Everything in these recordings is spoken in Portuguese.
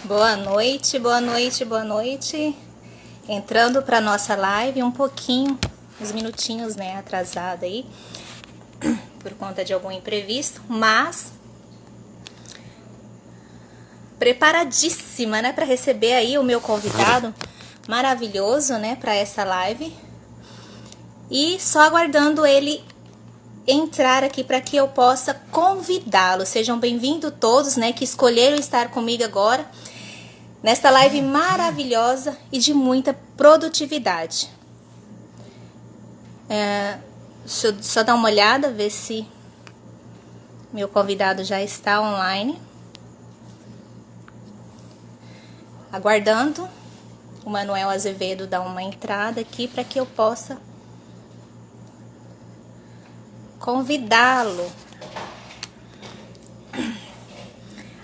Boa noite, boa noite, boa noite. Entrando para nossa live um pouquinho, uns minutinhos, né, atrasada aí, por conta de algum imprevisto, mas preparadíssima, né, para receber aí o meu convidado maravilhoso, né, para essa live. E só aguardando ele entrar aqui para que eu possa convidá-lo. Sejam bem-vindos todos, né, que escolheram estar comigo agora nesta live maravilhosa e de muita produtividade. Deixa eu só dar uma olhada, ver se meu convidado já está online. Aguardando o Manuel Azevedo dar uma entrada aqui para que eu possa convidá-lo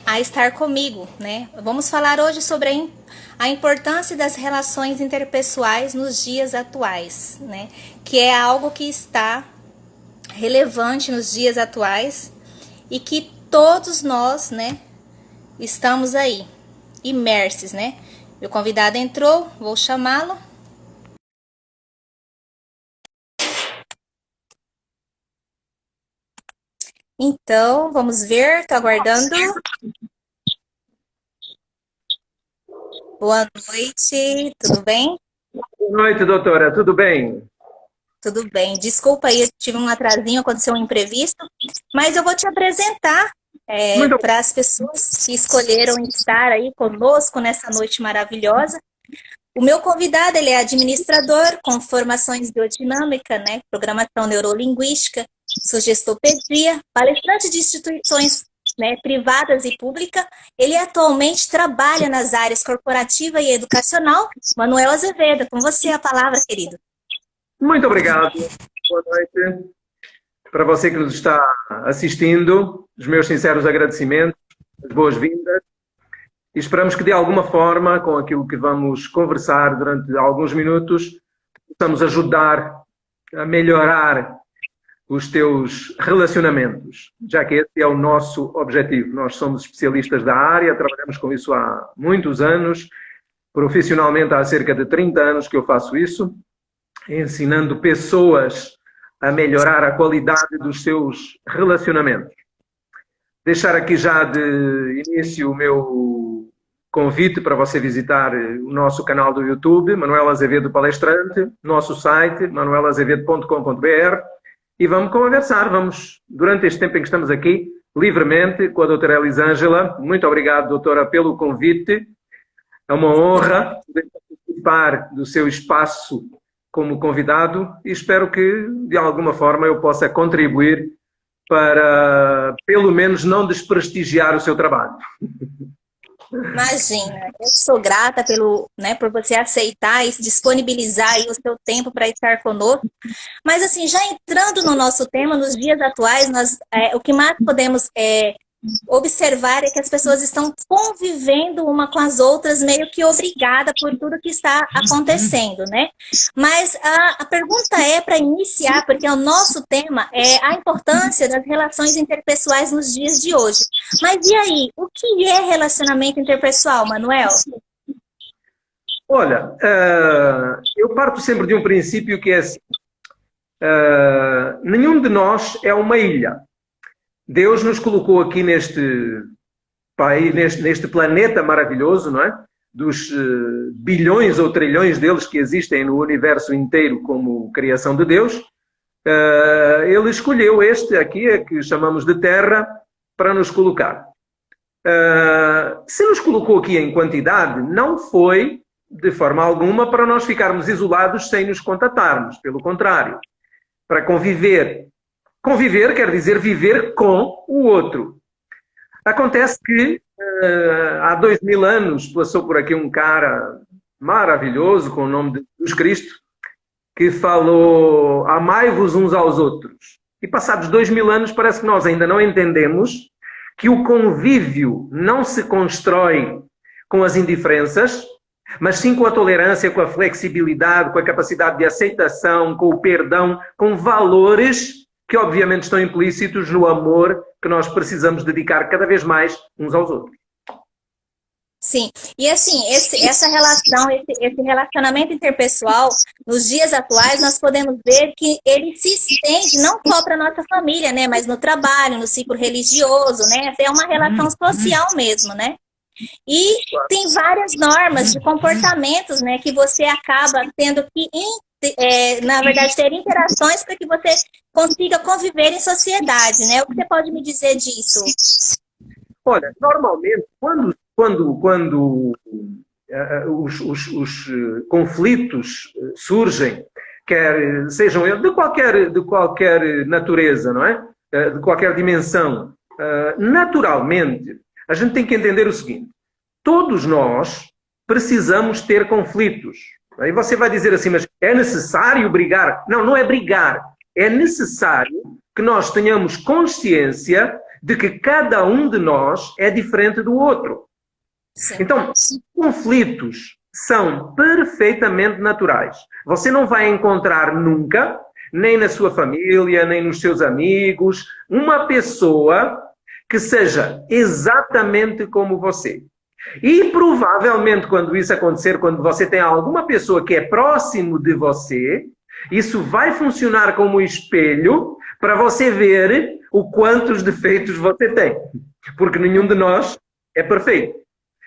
a estar comigo, né? Vamos falar hoje sobre a importância das relações interpessoais nos dias atuais, né? Que é algo que está relevante nos dias atuais e que todos nós, né, estamos aí, imersos, né? Meu convidado entrou, vou chamá-lo. Então, vamos ver, tô aguardando. Boa noite, tudo bem? Boa noite, doutora, tudo bem? Tudo bem. Desculpa aí, eu tive um atrasinho, aconteceu um imprevisto, mas eu vou te apresentar para as pessoas que escolheram estar aí conosco nessa noite maravilhosa. O meu convidado, ele é administrador com formações em biodinâmica, né, programação neurolinguística, sugestopedia, palestrante de instituições, né, privadas e públicas. Ele atualmente trabalha nas áreas corporativa e educacional. Manuel Azevedo, com você a palavra, querido. Muito obrigado. Boa noite. Para você que nos está assistindo, os meus sinceros agradecimentos, as boas-vindas. E esperamos que, de alguma forma, com aquilo que vamos conversar durante alguns minutos, possamos ajudar a melhorar os teus relacionamentos, já que esse é o nosso objetivo. Nós somos especialistas da área, trabalhamos com isso há muitos anos, profissionalmente há cerca de 30 anos que eu faço isso, ensinando pessoas a melhorar a qualidade dos seus relacionamentos. Deixar aqui já de início o meu convite para você visitar o nosso canal do YouTube, Manuel Azevedo Palestrante, nosso site, manuelazevedo.com.br, e vamos conversar, durante este tempo em que estamos aqui, livremente, com a doutora Elisângela. Muito obrigado, doutora, pelo convite. É uma honra poder participar do seu espaço como convidado e espero que, de alguma forma, eu possa contribuir para, pelo menos, não desprestigiar o seu trabalho. Imagina, eu sou grata por você aceitar e disponibilizar aí o seu tempo para estar conosco. Mas assim, já entrando no nosso tema, nos dias atuais, o que mais podemos observar é que as pessoas estão convivendo uma com as outras, meio que obrigada por tudo que está acontecendo, né? Mas a pergunta é para iniciar, porque o nosso tema é a importância das relações interpessoais nos dias de hoje. Mas e aí, o que é relacionamento interpessoal, Manuel? Olha, eu parto sempre de um princípio que é assim, nenhum de nós é uma ilha. Deus nos colocou aqui neste país, neste planeta maravilhoso, não é? Dos bilhões ou trilhões deles que existem no universo inteiro como criação de Deus, Ele escolheu este aqui, que chamamos de Terra, para nos colocar. Se nos colocou aqui em quantidade, não foi, de forma alguma, para nós ficarmos isolados sem nos contatarmos. Pelo contrário, para conviver. Conviver quer dizer viver com o outro. Acontece que há 2000 anos passou por aqui um cara maravilhoso com o nome de Jesus Cristo que falou: amai-vos uns aos outros. E passados 2000 anos parece que nós ainda não entendemos que o convívio não se constrói com as indiferenças, mas sim com a tolerância, com a flexibilidade, com a capacidade de aceitação, com o perdão, com valores que obviamente estão implícitos no amor que nós precisamos dedicar cada vez mais uns aos outros. Sim, e assim, essa relação, esse relacionamento interpessoal, nos dias atuais, nós podemos ver que ele se estende não só para a nossa família, né, mas no trabalho, no ciclo religioso, né, é uma relação social mesmo, né? E tem várias normas de comportamentos, né, que você acaba tendo que, na verdade, ter interações para que você consiga conviver em sociedade, né? O que você pode me dizer disso? Olha, normalmente, quando os conflitos surgem, quer sejam eles de qualquer natureza, não é? De qualquer dimensão, naturalmente, a gente tem que entender o seguinte: todos nós precisamos ter conflitos. Aí você vai dizer assim, mas é necessário brigar? Não, não é brigar. É necessário que nós tenhamos consciência de que cada um de nós é diferente do outro. Sim. Então, conflitos são perfeitamente naturais. Você não vai encontrar nunca, nem na sua família, nem nos seus amigos, uma pessoa que seja exatamente como você. E provavelmente quando isso acontecer, quando você tem alguma pessoa que é próximo de você, isso vai funcionar como espelho para você ver o quantos defeitos você tem. Porque nenhum de nós é perfeito.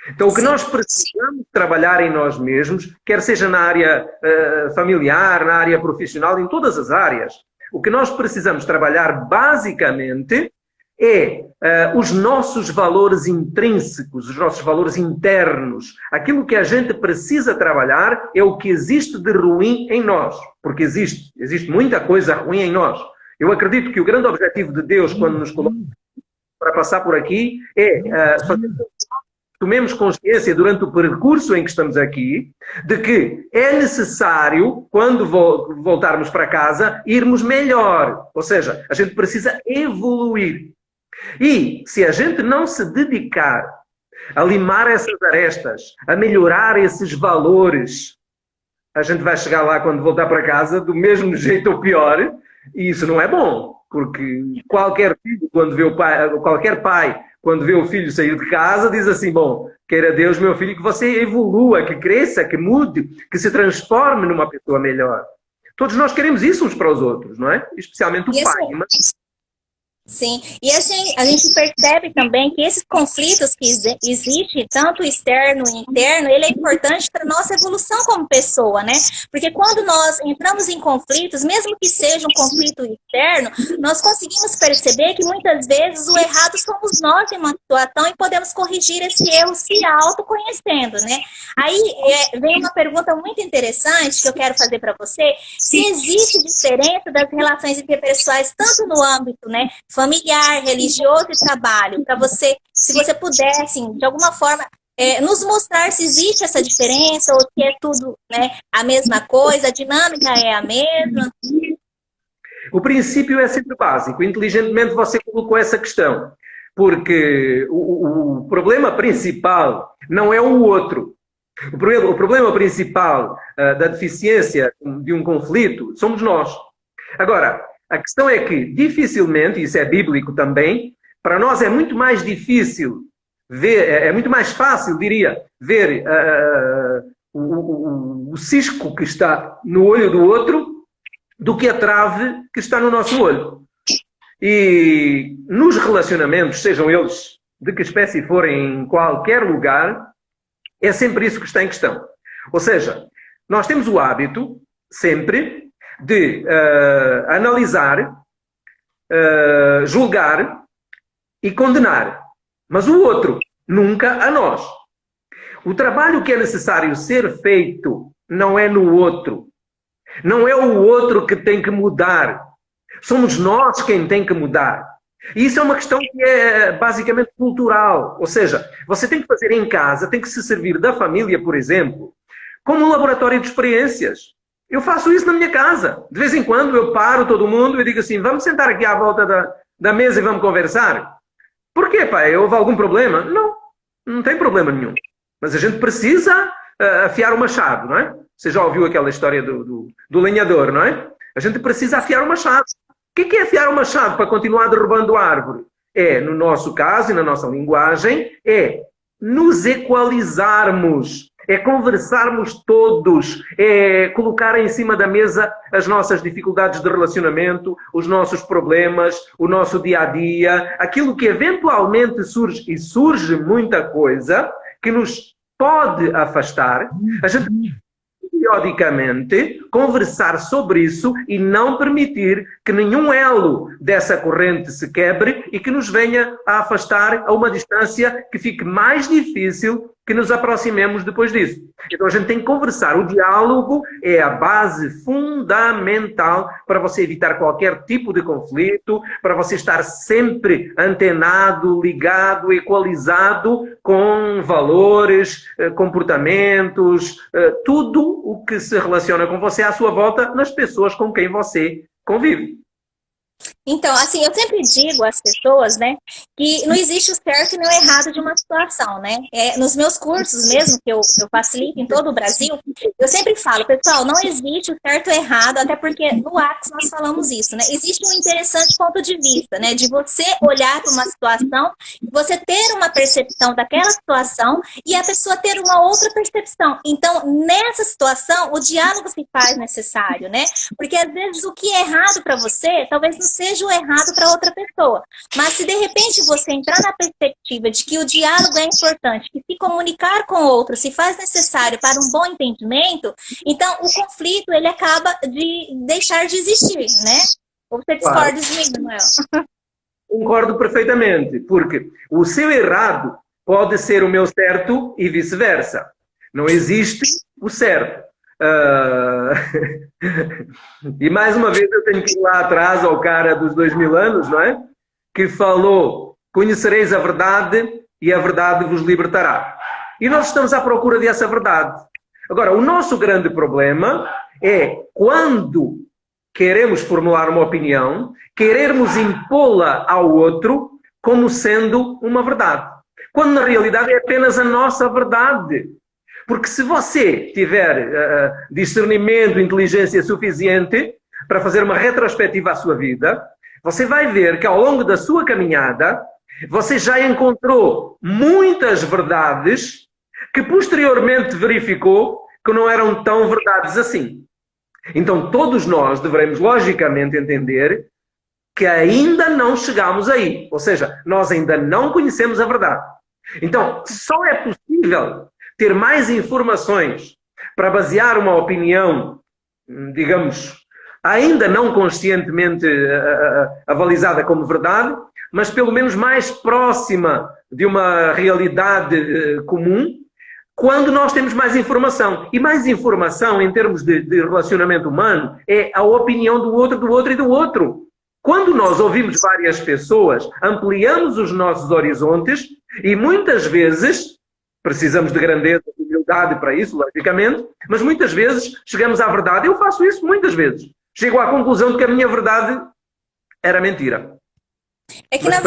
Então o que nós precisamos trabalhar em nós mesmos, quer seja na área familiar, na área profissional, em todas as áreas, o que nós precisamos trabalhar basicamente é os nossos valores intrínsecos, os nossos valores internos. Aquilo que a gente precisa trabalhar é o que existe de ruim em nós. Porque existe muita coisa ruim em nós. Eu acredito que o grande objetivo de Deus, quando nos coloca para passar por aqui, é fazer com que tomemos consciência durante o percurso em que estamos aqui, de que é necessário, quando voltarmos para casa, irmos melhor. Ou seja, a gente precisa evoluir. E se a gente não se dedicar a limar essas arestas, a melhorar esses valores, a gente vai chegar lá quando voltar para casa do mesmo jeito ou pior, e isso não é bom, porque qualquer filho, qualquer pai, quando vê o filho sair de casa, diz assim, bom, queira Deus, meu filho, que você evolua, que cresça, que mude, que se transforme numa pessoa melhor. Todos nós queremos isso uns para os outros, não é? Especialmente o pai. Sim, e assim, a gente percebe também que esses conflitos que existem, tanto externo e interno, ele é importante para a nossa evolução como pessoa, né? Porque quando nós entramos em conflitos, mesmo que seja um conflito externo, nós conseguimos perceber que muitas vezes o errado somos nós em uma situação e podemos corrigir esse erro se autoconhecendo, né? Aí vem uma pergunta muito interessante que eu quero fazer para você, se existe diferença das relações interpessoais, tanto no âmbito, né, familiar, religioso e trabalho, para você, se você puder, assim, de alguma forma, nos mostrar se existe essa diferença ou se é tudo, né, a mesma coisa, a dinâmica é a mesma. O princípio é sempre básico. Inteligentemente você colocou essa questão, porque o problema principal não é o outro. O problema principal da deficiência de um conflito somos nós. Agora, a questão é que, dificilmente, isso é bíblico também, para nós é muito mais difícil ver, é muito mais fácil, diria, ver o cisco que está no olho do outro do que a trave que está no nosso olho. E nos relacionamentos, sejam eles de que espécie forem em qualquer lugar, é sempre isso que está em questão. Ou seja, nós temos o hábito, sempre, de analisar, julgar e condenar. Mas o outro, nunca a nós. O trabalho que é necessário ser feito não é no outro. Não é o outro que tem que mudar. Somos nós quem tem que mudar. E isso é uma questão que é basicamente cultural. Ou seja, você tem que fazer em casa, tem que se servir da família, por exemplo, como um laboratório de experiências. Eu faço isso na minha casa. De vez em quando eu paro todo mundo e digo assim, vamos sentar aqui à volta da mesa e vamos conversar. Por quê, pai? Houve algum problema? Não, não tem problema nenhum. Mas a gente precisa afiar o machado, não é? Você já ouviu aquela história do lenhador, não é? A gente precisa afiar o machado. O que é afiar o machado para continuar derrubando a árvore? No nosso caso e na nossa linguagem, nos equalizarmos, é conversarmos todos, é colocar em cima da mesa as nossas dificuldades de relacionamento, os nossos problemas, o nosso dia-a-dia, aquilo que eventualmente surge, e surge muita coisa, que nos pode afastar. A gente periodicamente conversar sobre isso e não permitir que nenhum elo dessa corrente se quebre e que nos venha a afastar a uma distância que fique mais difícil que nos aproximemos depois disso. Então a gente tem que conversar. O diálogo é a base fundamental para você evitar qualquer tipo de conflito, para você estar sempre antenado, ligado, equalizado com valores, comportamentos, tudo o que se relaciona com você à sua volta nas pessoas com quem você convive. Então, assim, eu sempre digo às pessoas, né, que não existe o certo e nem o errado de uma situação, né? Nos meus cursos mesmo, que eu facilito em todo o Brasil, eu sempre falo, pessoal, não existe o certo e o errado, até porque no Axis nós falamos isso, né? Existe um interessante ponto de vista, né? De você olhar para uma situação, você ter uma percepção daquela situação e a pessoa ter uma outra percepção. Então, nessa situação, o diálogo se faz necessário, né? Porque às vezes o que é errado para você, talvez não seja o errado para outra pessoa. Mas se de repente você entrar na perspectiva de que o diálogo é importante, que se comunicar com o outro se faz necessário para um bom entendimento, então o conflito ele acaba de deixar de existir, né? Ou você discorda de mim, Manuel? Concordo perfeitamente, porque o seu errado pode ser o meu certo e vice-versa. Não existe o certo. E mais uma vez eu tenho que ir lá atrás ao cara dos 2000 anos, não é? Que falou, conhecereis a verdade e a verdade vos libertará. E nós estamos à procura dessa verdade. Agora, o nosso grande problema é quando queremos formular uma opinião, querermos impô-la ao outro como sendo uma verdade. Quando na realidade é apenas a nossa verdade. Porque se você tiver discernimento, inteligência suficiente para fazer uma retrospectiva à sua vida, você vai ver que ao longo da sua caminhada, você já encontrou muitas verdades que posteriormente verificou que não eram tão verdades assim. Então todos nós devemos logicamente entender que ainda não chegamos aí. Ou seja, nós ainda não conhecemos a verdade. Então só é possível ter mais informações para basear uma opinião, digamos, ainda não conscientemente avalizada como verdade, mas pelo menos mais próxima de uma realidade comum, quando nós temos mais informação. E mais informação em termos de relacionamento humano é a opinião do outro e do outro. Quando nós ouvimos várias pessoas, ampliamos os nossos horizontes e muitas vezes precisamos de grandeza e humildade para isso, logicamente, mas muitas vezes chegamos à verdade. Eu faço isso muitas vezes. Chego à conclusão de que a minha verdade era mentira. É que, na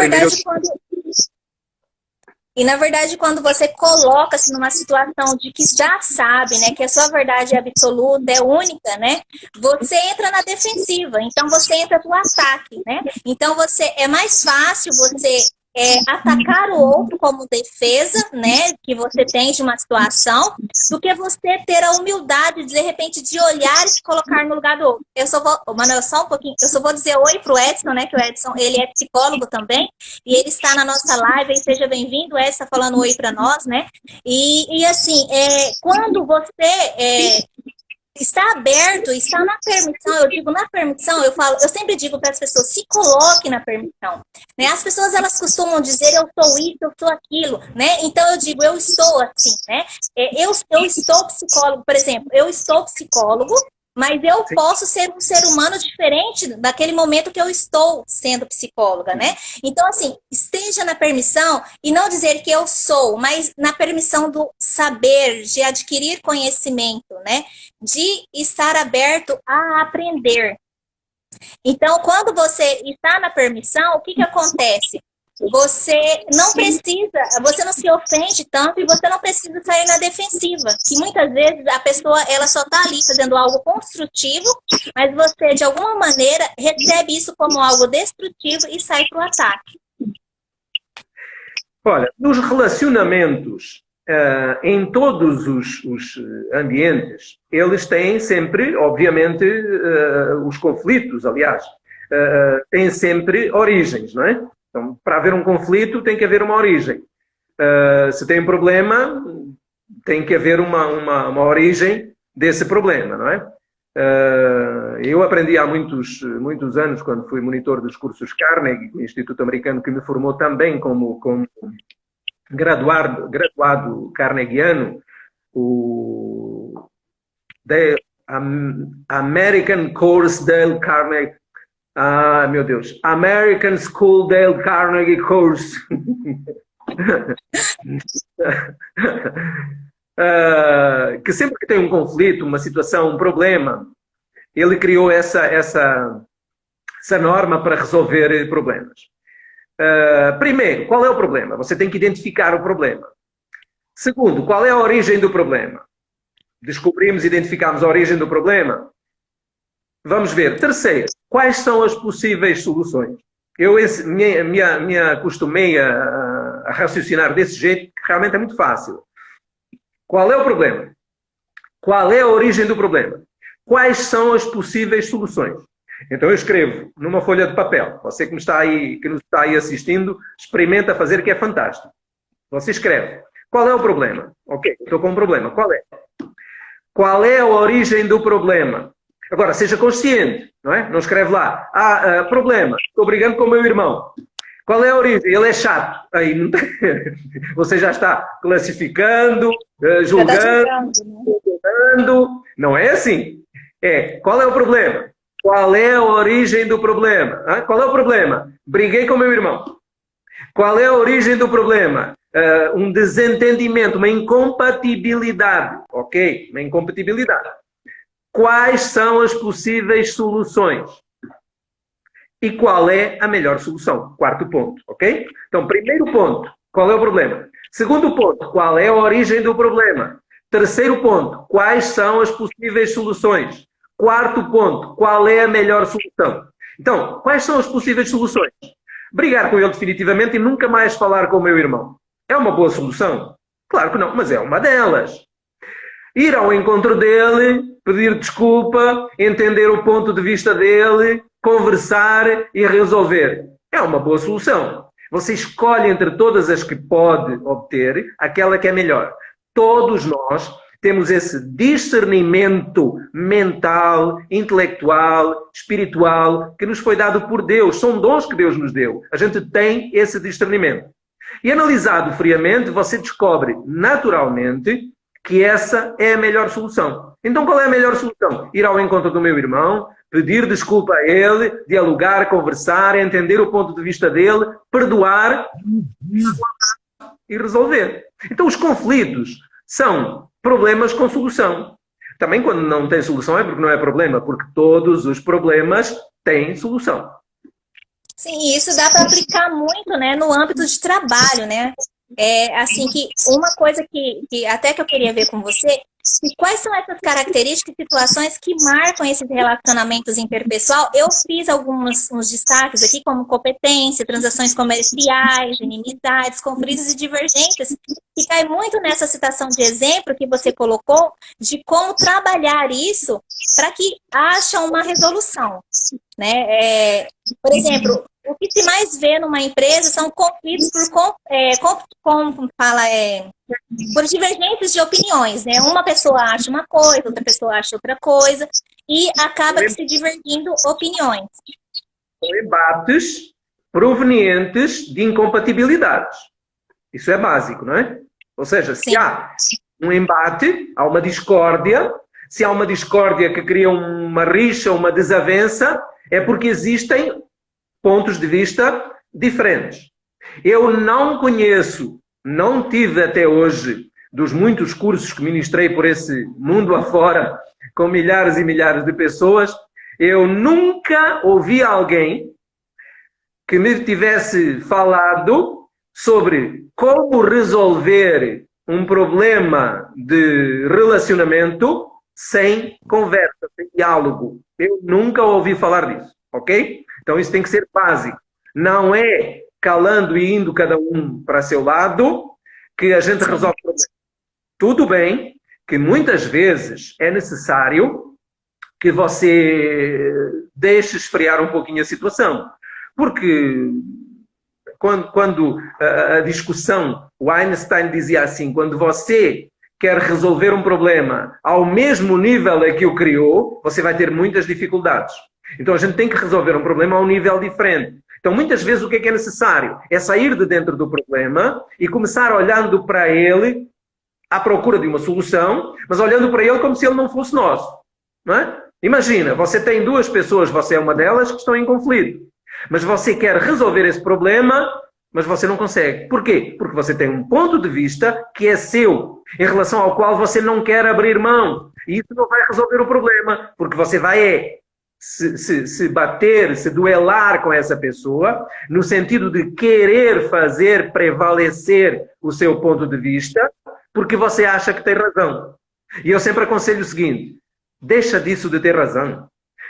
verdade, quando você coloca-se numa situação de que já sabe, né, que a sua verdade é absoluta, é única, né, você entra na defensiva. Então, você entra no ataque, né? Então, é mais fácil você atacar o outro como defesa, né, que você tem de uma situação, do que você ter a humildade, de repente, de olhar e se colocar no lugar do outro. Manuel, só um pouquinho, eu só vou dizer oi pro Edson, né, que o Edson, ele é psicólogo também, e ele está na nossa live, e seja bem-vindo, o Edson está falando oi para nós, né, e assim, quando você está aberto, está na permissão, eu digo na permissão, eu sempre digo para as pessoas, se coloque na permissão, né? As pessoas, elas costumam dizer, eu sou isso, eu sou aquilo, né? Então eu digo, eu estou assim, né? Eu estou psicólogo, por exemplo, eu estou psicólogo, mas eu posso ser um ser humano diferente daquele momento que eu estou sendo psicóloga, né? Então, assim, esteja na permissão e não dizer que eu sou, mas na permissão do saber, de adquirir conhecimento, né? De estar aberto a aprender. Então, quando você está na permissão, o que acontece? Você não se ofende tanto e você não precisa sair na defensiva. Que muitas vezes a pessoa, ela só está ali fazendo algo construtivo, mas você, de alguma maneira, recebe isso como algo destrutivo e sai para o ataque. Olha, nos relacionamentos, em todos os ambientes, eles têm sempre, obviamente, os conflitos, aliás, têm sempre origens, não é? Então, para haver um conflito, tem que haver uma origem. Se tem um problema, tem que haver uma origem desse problema, não é? Eu aprendi há muitos anos, quando fui monitor dos cursos Carnegie, do Instituto Americano, que me formou também como graduado carnegiano, o American Course Dale Carnegie. Ah, meu Deus. American School Dale Carnegie Course. Que sempre que tem um conflito, uma situação, um problema, ele criou essa norma para resolver problemas. Primeiro, qual é o problema? Você tem que identificar o problema. Segundo, qual é a origem do problema? Descobrimos, identificamos a origem do problema? Vamos ver. Terceiro, quais são as possíveis soluções? Eu me acostumei a raciocinar desse jeito, que realmente é muito fácil. Qual é o problema? Qual é a origem do problema? Quais são as possíveis soluções? Então eu escrevo numa folha de papel. Você que nos está aí assistindo, experimenta fazer, que é fantástico. Você escreve. Qual é o problema? Ok, estou com um problema. Qual é? Qual é a origem do problema? Agora, seja consciente, não é? Não escreve lá. Problema. Estou brigando com o meu irmão. Qual é a origem? Ele é chato. Aí não tem... Você já está classificando, julgando, condenando. Não é assim. Qual é o problema? Qual é a origem do problema? Qual é o problema? Briguei com o meu irmão. Qual é a origem do problema? Um desentendimento, uma incompatibilidade. Ok? Uma incompatibilidade. Quais são as possíveis soluções? E qual é a melhor solução? Quarto ponto, ok? Então, primeiro ponto, qual é o problema? Segundo ponto, qual é a origem do problema? Terceiro ponto, quais são as possíveis soluções? Quarto ponto, qual é a melhor solução? Então, quais são as possíveis soluções? Brigar com ele definitivamente e nunca mais falar com o meu irmão. É uma boa solução? Claro que não, mas é uma delas. Ir ao encontro dele, pedir desculpa, entender o ponto de vista dele, conversar e resolver. É uma boa solução. Você escolhe entre todas as que pode obter aquela que é melhor. Todos nós temos esse discernimento mental, intelectual, espiritual, que nos foi dado por Deus. São dons que Deus nos deu. A gente tem esse discernimento. E analisado friamente, você descobre naturalmente que essa é a melhor solução. Então, qual é a melhor solução? Ir ao encontro do meu irmão, pedir desculpa a ele, dialogar, conversar, entender o ponto de vista dele, perdoar e resolver. Então, os conflitos são problemas com solução. Também quando não tem solução é porque não é problema, porque todos os problemas têm solução. Sim, isso dá para aplicar muito, né, no âmbito de trabalho, né? Assim, que uma coisa que até que eu queria ver com você, quais são essas características e situações que marcam esses relacionamentos interpessoal? Eu fiz uns destaques aqui, como competência, transações comerciais, inimizades, conflitos e divergências, que cai muito nessa citação de exemplo que você colocou, de como trabalhar isso para que haja uma resolução, né? Por exemplo, o que se mais vê numa empresa são conflitos por divergências de opiniões, né? Uma pessoa acha uma coisa, outra pessoa acha outra coisa, e acaba se divergindo opiniões. São embates provenientes de incompatibilidades. Isso é básico, não é? Ou seja, se há um embate, há uma discórdia, se há uma discórdia que cria uma rixa, uma desavença, é porque existem pontos de vista diferentes. Eu não conheço, não tive até hoje, dos muitos cursos que ministrei por esse mundo afora, com milhares e milhares de pessoas, eu nunca ouvi alguém que me tivesse falado sobre como resolver um problema de relacionamento sem conversa, sem diálogo. Eu nunca ouvi falar disso, ok? Então isso tem que ser básico. Não é calando e indo cada um para seu lado, que a gente resolve o problema. Tudo bem que muitas vezes é necessário que você deixe esfriar um pouquinho a situação. Porque quando a discussão, o Einstein dizia assim, quando você quer resolver um problema ao mesmo nível a que o criou, você vai ter muitas dificuldades. Então a gente tem que resolver um problema a um nível diferente. Então muitas vezes o que é necessário? É sair de dentro do problema e começar olhando para ele à procura de uma solução, mas olhando para ele como se ele não fosse nosso. Não é? Imagina, você tem duas pessoas, você é uma delas, que estão em conflito. Mas você quer resolver esse problema, mas você não consegue. Por quê? Porque você tem um ponto de vista que é seu, em relação ao qual você não quer abrir mão. E isso não vai resolver o problema, porque você vai se bater, se duelar com essa pessoa, no sentido de querer fazer prevalecer o seu ponto de vista, porque você acha que tem razão. E eu sempre aconselho o seguinte, deixa disso de ter razão.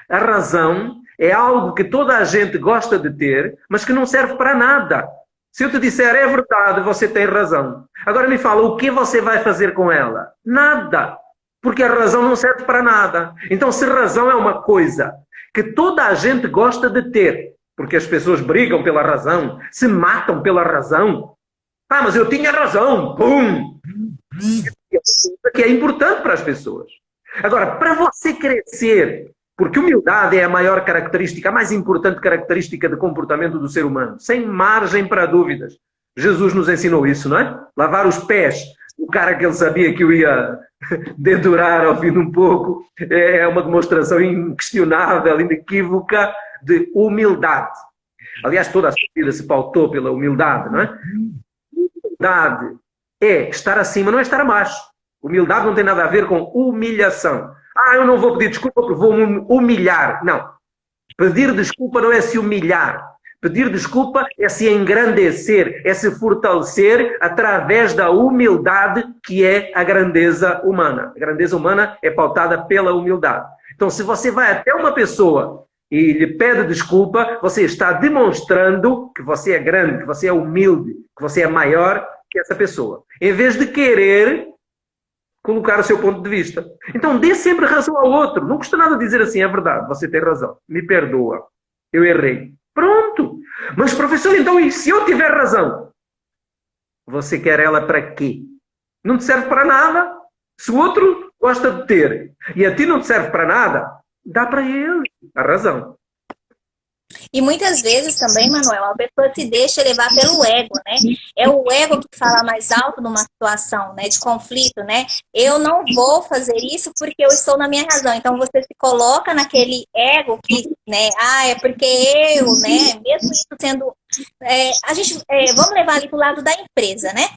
A razão é algo que toda a gente gosta de ter, mas que não serve para nada. Se eu te disser é verdade, você tem razão. Agora me fala, o que você vai fazer com ela? Nada. Porque a razão não serve para nada. Então, se razão é uma coisa que toda a gente gosta de ter, porque as pessoas brigam pela razão, se matam pela razão. Ah, mas eu tinha razão. Pum! Que é importante para as pessoas. Agora, para você crescer, porque humildade é a maior característica, a mais importante característica de comportamento do ser humano, sem margem para dúvidas. Jesus nos ensinou isso, não é? Lavar os pés. O cara que ele sabia que eu ia dedurar ao fim de um pouco, é uma demonstração inquestionável, inequívoca de humildade. Aliás, toda a sua vida se pautou pela humildade, não é? Humildade é estar acima, não é estar abaixo. Humildade não tem nada a ver com humilhação. Ah, eu não vou pedir desculpa porque vou me humilhar. Não. Pedir desculpa não é se humilhar. Pedir desculpa é se engrandecer, é se fortalecer através da humildade que é a grandeza humana. A grandeza humana é pautada pela humildade. Então, se você vai até uma pessoa e lhe pede desculpa, você está demonstrando que você é grande, que você é humilde, que você é maior que essa pessoa. Em vez de querer colocar o seu ponto de vista. Então, dê sempre razão ao outro. Não custa nada dizer assim, é verdade, você tem razão. Me perdoa. Eu errei. Pronto. Mas, professor, então, e se eu tiver razão? Você quer ela para quê? Não te serve para nada. Se o outro gosta de ter e a ti não te serve para nada, dá para ele a razão. E muitas vezes também, Manuel, a pessoa se deixa levar pelo ego, né? É o ego que fala mais alto numa situação, né, de conflito, né? Eu não vou fazer isso porque eu estou na minha razão. Então você se coloca naquele ego que, né? Ah, é porque eu, né? Mesmo isso sendo... vamos levar ali para o lado da empresa, né?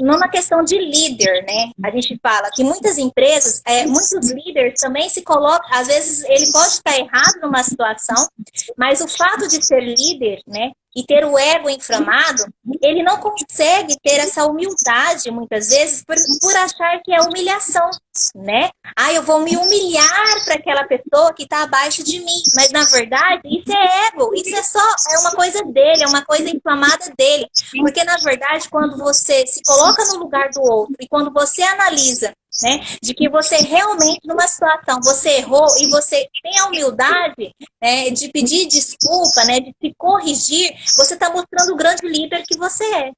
Numa questão de líder, né? A gente fala que muitas empresas, muitos líderes também se colocam, às vezes ele pode estar errado numa situação, mas o fato de ser líder, né, e ter o ego inflamado, ele não consegue ter essa humildade, muitas vezes, por achar que é humilhação, né? Ah, eu vou me humilhar para aquela pessoa que está abaixo de mim. Mas, na verdade, isso é ego. Isso é uma coisa dele, é uma coisa inflamada dele. Porque, na verdade, quando você se coloca no lugar do outro e quando você analisa, né, de que você realmente, numa situação, você errou e você tem a humildade, né, de pedir desculpa, né, de se corrigir, você está mostrando o grande líder que você é.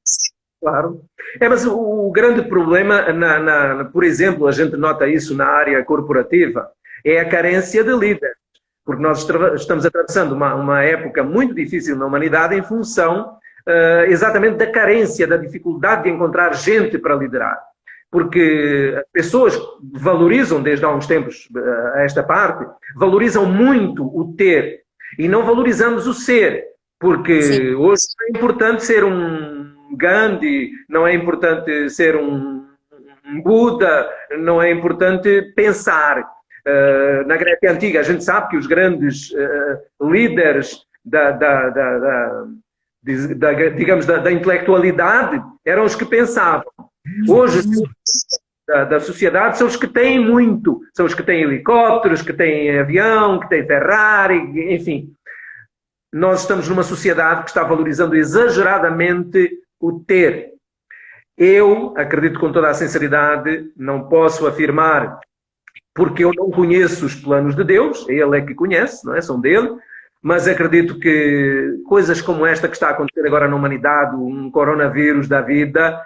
Claro. Mas o grande problema, por exemplo, a gente nota isso na área corporativa, é a carência de líderes. Porque nós estamos atravessando uma época muito difícil na humanidade em função exatamente da carência, da dificuldade de encontrar gente para liderar. Porque as pessoas valorizam, desde há uns tempos a esta parte, valorizam muito o ter e não valorizamos o ser. Porque Sim. Hoje é importante ser um Gandhi, não é importante ser um Buda, não é importante pensar. Na Grécia Antiga, a gente sabe que os grandes líderes digamos, da intelectualidade eram os que pensavam. Hoje, da sociedade, são os que têm muito. São os que têm helicópteros, que têm avião, que têm Ferrari, enfim. nós estamos numa sociedade que está valorizando exageradamente o ter. Eu acredito com toda a sinceridade, não posso afirmar porque eu não conheço os planos de Deus, Ele é que conhece, não é? São dele, mas acredito que coisas como esta que está a acontecer agora na humanidade, um coronavírus da vida,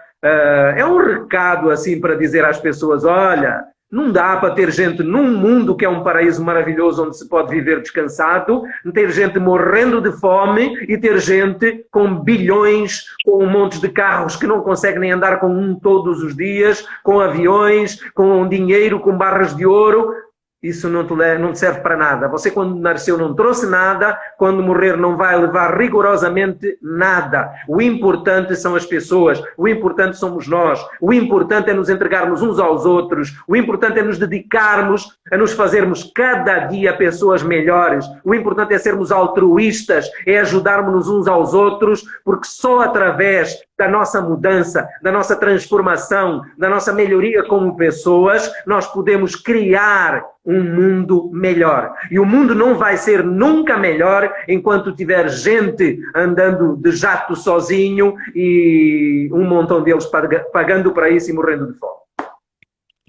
é um recado assim para dizer às pessoas, olha, não dá para ter gente num mundo que é um paraíso maravilhoso onde se pode viver descansado, ter gente morrendo de fome e ter gente com bilhões, com um monte de carros que não conseguem nem andar com um todos os dias, com aviões, com dinheiro, com barras de ouro. Isso não te serve para nada. Você, quando nasceu, não trouxe nada. Quando morrer, não vai levar rigorosamente nada. O importante são as pessoas. O importante somos nós. O importante é nos entregarmos uns aos outros. O importante é nos dedicarmos a nos fazermos cada dia pessoas melhores. O importante é sermos altruístas, é ajudarmos uns aos outros, porque só através da nossa mudança, da nossa transformação, da nossa melhoria como pessoas, nós podemos criar um mundo melhor. E o mundo não vai ser nunca melhor enquanto tiver gente andando de jato sozinho e um montão deles pagando para isso e morrendo de fome.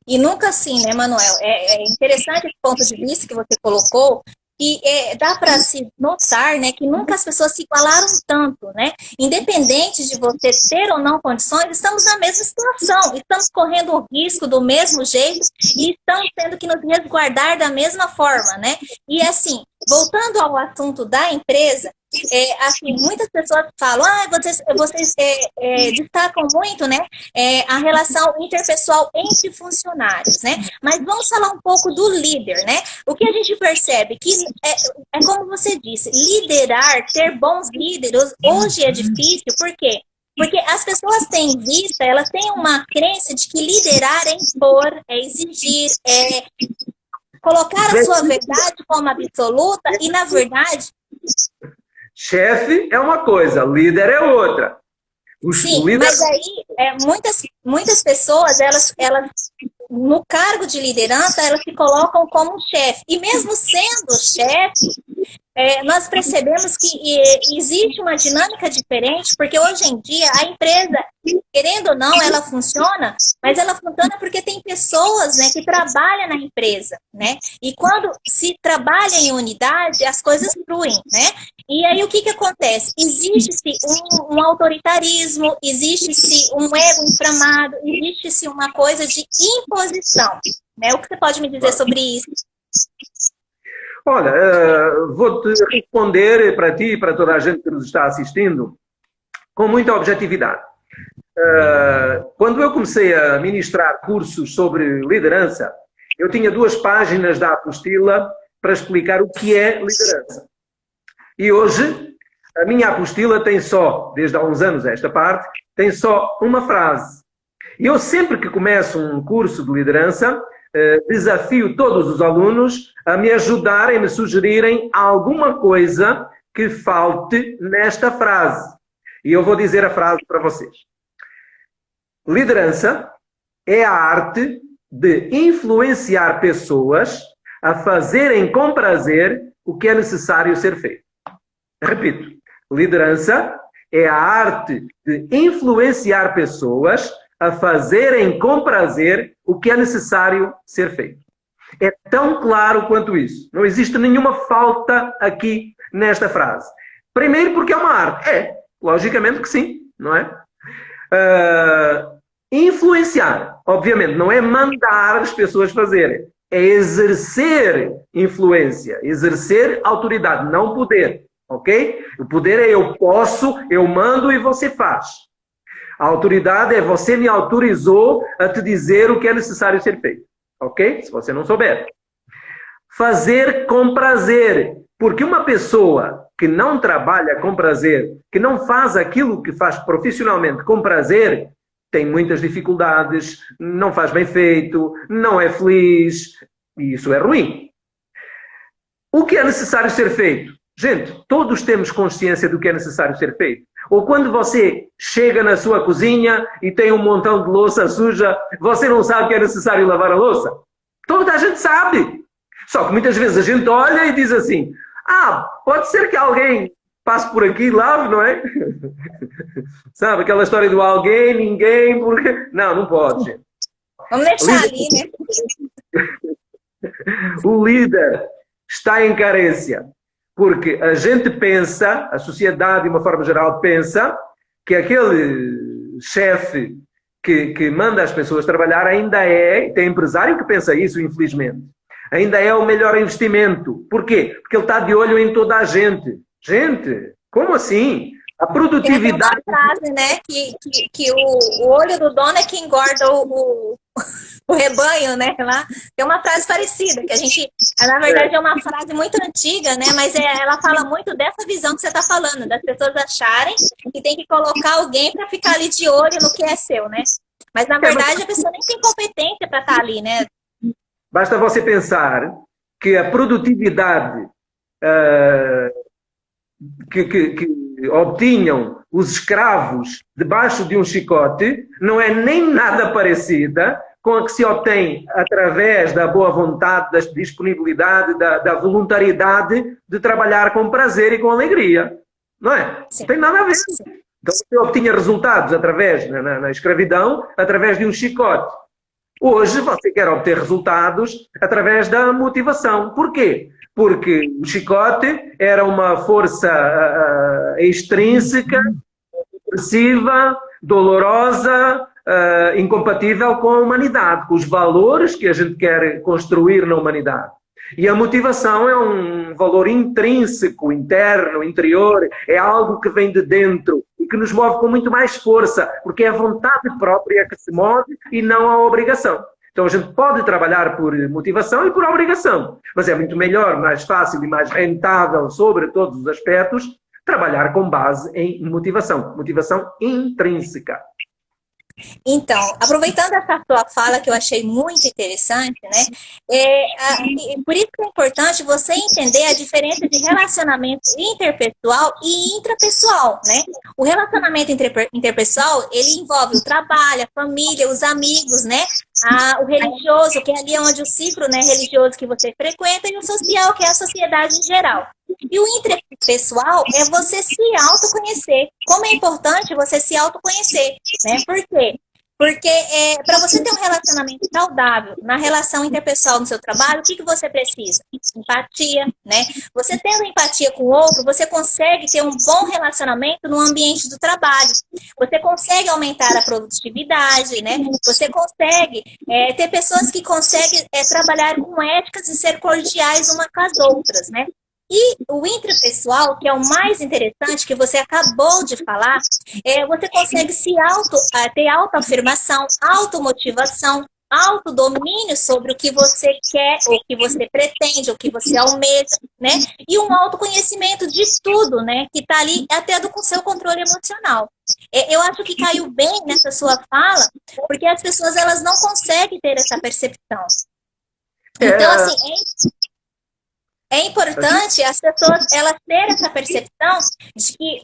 E nunca assim, né, Manuel? É interessante esse ponto de vista que você colocou, e dá para se notar, né, que nunca as pessoas se igualaram tanto, né? Independente de você ter ou não condições, estamos na mesma situação, estamos correndo o risco do mesmo jeito e estamos tendo que nos resguardar da mesma forma, né? E assim, voltando ao assunto da empresa, assim, muitas pessoas falam, vocês destacam muito, né, a relação interpessoal entre funcionários, né? Mas vamos falar um pouco do líder, né? O que a gente percebe que é como você disse, liderar, ter bons líderes hoje é difícil, por quê? Porque as pessoas têm vista, elas têm uma crença de que liderar é impor, é exigir, é colocar a sua verdade como absoluta e, na verdade... Chefe é uma coisa, líder é outra. Sim, mas aí muitas pessoas, elas, no cargo de liderança, elas se colocam como chefe. E mesmo sendo chefe, nós percebemos que existe uma dinâmica diferente, porque hoje em dia a empresa, querendo ou não, ela funciona, mas ela funciona porque tem pessoas, né, que trabalham na empresa, né? E quando se trabalha em unidade, as coisas fluem, né? E aí o que acontece? Existe-se um autoritarismo, existe-se um ego inflamado, existe-se uma coisa de imposição, né? O que você pode me dizer sobre isso? Olha, vou-te responder para ti e para toda a gente que nos está assistindo com muita objetividade. Quando eu comecei a ministrar cursos sobre liderança, eu tinha 2 páginas da apostila para explicar o que é liderança. E hoje, a minha apostila tem só, desde há uns anos esta parte, tem só uma frase. E eu sempre que começo um curso de liderança, desafio todos os alunos a me ajudarem, a me sugerirem alguma coisa que falte nesta frase. E eu vou dizer a frase para vocês. Liderança é a arte de influenciar pessoas a fazerem com prazer o que é necessário ser feito. Repito, liderança é a arte de influenciar pessoas a fazerem com prazer o que é necessário ser feito. É tão claro quanto isso. Não existe nenhuma falta aqui nesta frase. Primeiro porque é uma arte. Logicamente que sim, não é? Influenciar, obviamente, não é mandar as pessoas fazerem. É exercer influência, exercer autoridade, não poder. Ok? O poder é eu posso, eu mando e você faz. A autoridade é você me autorizou a te dizer o que é necessário ser feito. Ok? Se você não souber. Fazer com prazer. Porque uma pessoa que não trabalha com prazer, que não faz aquilo que faz profissionalmente com prazer, tem muitas dificuldades, não faz bem feito, não é feliz, e isso é ruim. O que é necessário ser feito? Gente, todos temos consciência do que é necessário ser feito. Ou quando você chega na sua cozinha e tem um montão de louça suja, você não sabe que é necessário lavar a louça? Toda a gente sabe. Só que muitas vezes a gente olha e diz assim, pode ser que alguém passo por aqui e lavo, não é? Sabe, aquela história do alguém, ninguém, porque... Não pode, gente. Vamos deixar ali, né? O líder está em carência, porque a gente pensa, a sociedade de uma forma geral pensa, que aquele chefe que manda as pessoas trabalhar ainda tem empresário que pensa isso, infelizmente, ainda é o melhor investimento. Por quê? Porque ele está de olho em toda a gente. Gente, como assim? A produtividade... Tem uma frase, né, que o olho do dono é que engorda o rebanho, né? Lá. Tem uma frase parecida, que a gente, na verdade, é uma frase muito antiga, né? Mas ela fala muito dessa visão que você está falando, das pessoas acharem que tem que colocar alguém para ficar ali de olho no que é seu, né? Mas, na verdade, a pessoa nem tem competência para estar ali, né? Basta você pensar que a produtividade que obtinham os escravos debaixo de um chicote não é nem nada parecida com a que se obtém através da boa vontade, da disponibilidade, da voluntariedade de trabalhar com prazer e com alegria. Não é? Sim. Não tem nada a ver. Sim. Então você obtinha resultados através, na escravidão, através de um chicote. Hoje você quer obter resultados através da motivação. Por quê? Porque o chicote era uma força extrínseca, opressiva, dolorosa, incompatível com a humanidade, com os valores que a gente quer construir na humanidade. E a motivação é um valor intrínseco, interno, interior, é algo que vem de dentro e que nos move com muito mais força, porque é a vontade própria que se move e não a obrigação. Então a gente pode trabalhar por motivação e por obrigação, mas é muito melhor, mais fácil e mais rentável sobre todos os aspectos, trabalhar com base em motivação intrínseca. Então, aproveitando essa sua fala, que eu achei muito interessante, né? Por isso que é importante você entender a diferença de relacionamento interpessoal e intrapessoal, né? O relacionamento interpessoal, ele envolve o trabalho, a família, os amigos, né? O religioso, que é ali onde o ciclo, né, religioso que você frequenta, e o social, que é a sociedade em geral. E o interpessoal é você se autoconhecer. Como é importante você se autoconhecer, né? Por quê? Porque para você ter um relacionamento saudável na relação interpessoal no seu trabalho, o que você precisa? Empatia, né? Você tendo empatia com o outro, você consegue ter um bom relacionamento no ambiente do trabalho. Você consegue aumentar a produtividade, né? Você consegue ter pessoas que conseguem trabalhar com éticas e ser cordiais umas com as outras, né? E o intrapessoal, que é o mais interessante, que você acabou de falar, você consegue ter autoafirmação, automotivação, autodomínio sobre o que você quer, o que você pretende, o que você almeja, né? E um autoconhecimento de tudo, né? Que está ali até do seu controle emocional. Eu acho que caiu bem nessa sua fala, porque as pessoas elas não conseguem ter essa percepção. Então, assim, é importante as pessoas elas terem essa percepção de que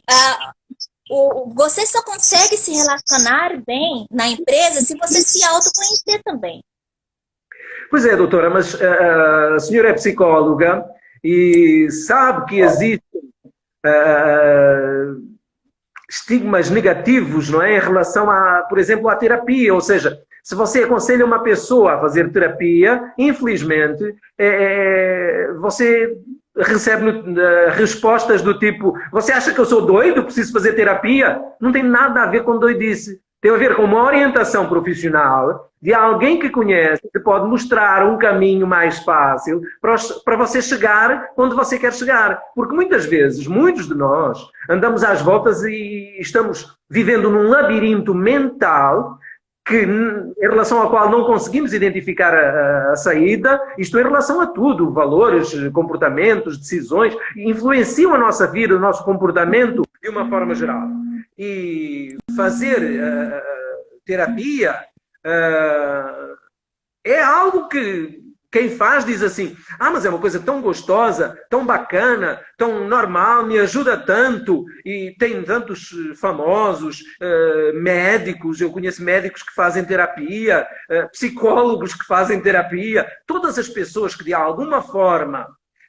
você só consegue se relacionar bem na empresa se você se autoconhecer também. Pois é, doutora, mas a senhora é psicóloga e sabe que existem estigmas negativos, não é, em relação por exemplo, à terapia, ou seja, se você aconselha uma pessoa a fazer terapia, infelizmente, você recebe respostas do tipo: você acha que eu sou doido, preciso fazer terapia? Não tem nada a ver com doidice. Tem a ver com uma orientação profissional de alguém que conhece, que pode mostrar um caminho mais fácil para você chegar onde você quer chegar. Porque muitas vezes, muitos de nós, andamos às voltas e estamos vivendo num labirinto mental em relação ao qual não conseguimos identificar a saída, isto em relação a tudo, valores, comportamentos, decisões, influenciam a nossa vida, o nosso comportamento de uma forma geral. E fazer terapia é algo que quem faz diz assim: mas é uma coisa tão gostosa, tão bacana, tão normal, me ajuda tanto, e tem tantos famosos, médicos, eu conheço médicos que fazem terapia, psicólogos que fazem terapia, todas as pessoas que de alguma forma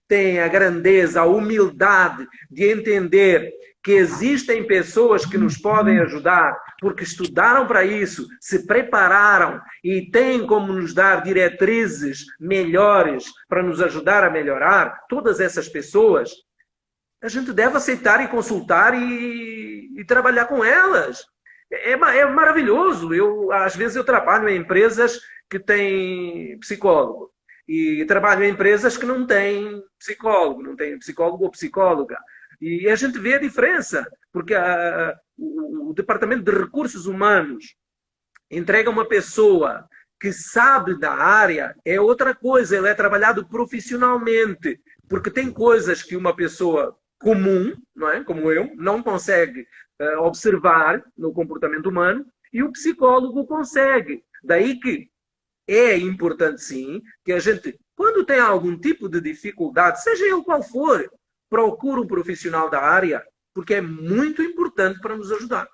têm a grandeza, a humildade de entender que existem pessoas que nos podem ajudar, porque estudaram para isso, se prepararam e têm como nos dar diretrizes melhores para nos ajudar a melhorar, todas essas pessoas, a gente deve aceitar e consultar e trabalhar com elas. É maravilhoso. Às vezes eu trabalho em empresas que têm psicólogo e trabalho em empresas que não têm psicólogo, não têm psicólogo ou psicóloga. E a gente vê a diferença, porque o Departamento de Recursos Humanos entrega uma pessoa que sabe da área, é outra coisa, ele é trabalhado profissionalmente, porque tem coisas que uma pessoa comum, não é? Como eu, não consegue observar no comportamento humano, e o psicólogo consegue. Daí que é importante, sim, que a gente, quando tem algum tipo de dificuldade, seja ele qual for, procure um profissional da área, porque é muito importante para nos ajudar.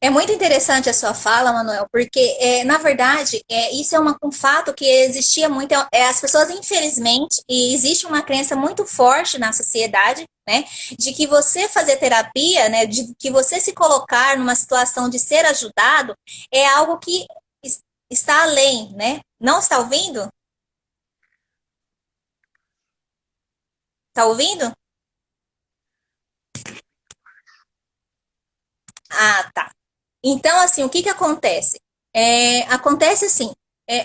É muito interessante a sua fala, Manuel, porque, na verdade, isso é um fato que existia muito. As pessoas, infelizmente, e existe uma crença muito forte na sociedade, né, de que você fazer terapia, né, de que você se colocar numa situação de ser ajudado, é algo que está além, né? Não está ouvindo? Está ouvindo? Ah, tá. Então, assim, o que que acontece? Acontece assim,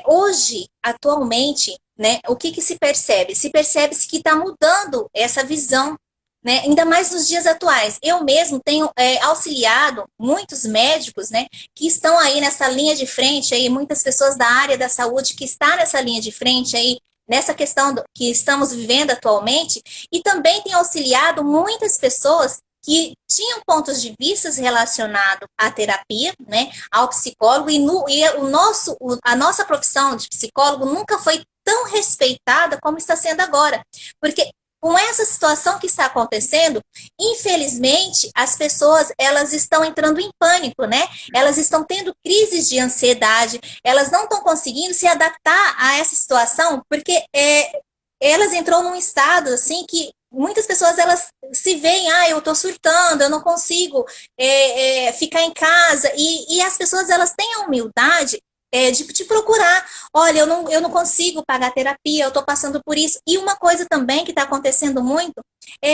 hoje, atualmente, né, o que que se percebe? Se percebe-se que está mudando essa visão, né, ainda mais nos dias atuais. Eu mesmo tenho auxiliado muitos médicos, né, que estão aí nessa linha de frente, aí, muitas pessoas da área da saúde que estão nessa linha de frente aí, nessa questão que estamos vivendo atualmente, e também tenho auxiliado muitas pessoas que tinham pontos de vista relacionados à terapia, né, ao psicólogo, a nossa profissão de psicólogo nunca foi tão respeitada como está sendo agora, porque com essa situação que está acontecendo, infelizmente, as pessoas, elas estão entrando em pânico, né? Elas estão tendo crises de ansiedade, elas não estão conseguindo se adaptar a essa situação, porque elas entrou num estado, assim, que muitas pessoas, elas se veem, eu estou surtando, eu não consigo ficar em casa, e as pessoas, elas têm a humildade de procurar, olha, eu não consigo pagar terapia, eu estou passando por isso. E uma coisa também que está acontecendo muito,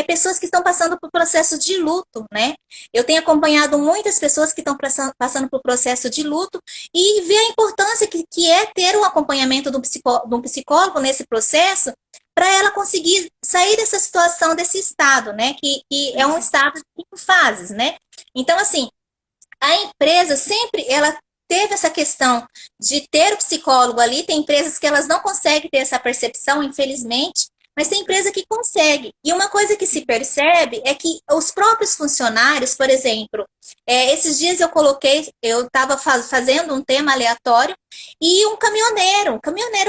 pessoas que estão passando por processo de luto, né? Eu tenho acompanhado muitas pessoas que estão passando por processo de luto e ver a importância que é ter um acompanhamento de um psicólogo nesse processo, para ela conseguir sair dessa situação, desse estado, né? Que é um estado de 5 fases, né? Então, assim, a empresa sempre, ela teve essa questão de ter o psicólogo ali. Tem empresas que elas não conseguem ter essa percepção, infelizmente, mas tem empresa que consegue. E uma coisa que se percebe é que os próprios funcionários, por exemplo, esses dias eu estava fazendo um tema aleatório, e um caminhoneiro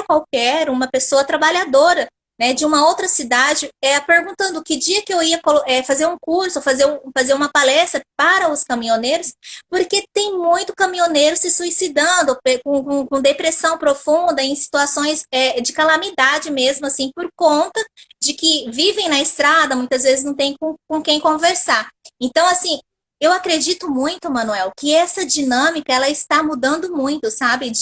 qualquer, uma pessoa trabalhadora, né, de uma outra cidade, perguntando que dia que eu ia fazer um curso, fazer uma palestra para os caminhoneiros, porque tem muito caminhoneiro se suicidando, com depressão profunda, em situações de calamidade mesmo, assim, por conta de que vivem na estrada, muitas vezes não tem com quem conversar. Então, assim, eu acredito muito, Manuel, que essa dinâmica, ela está mudando muito, sabe,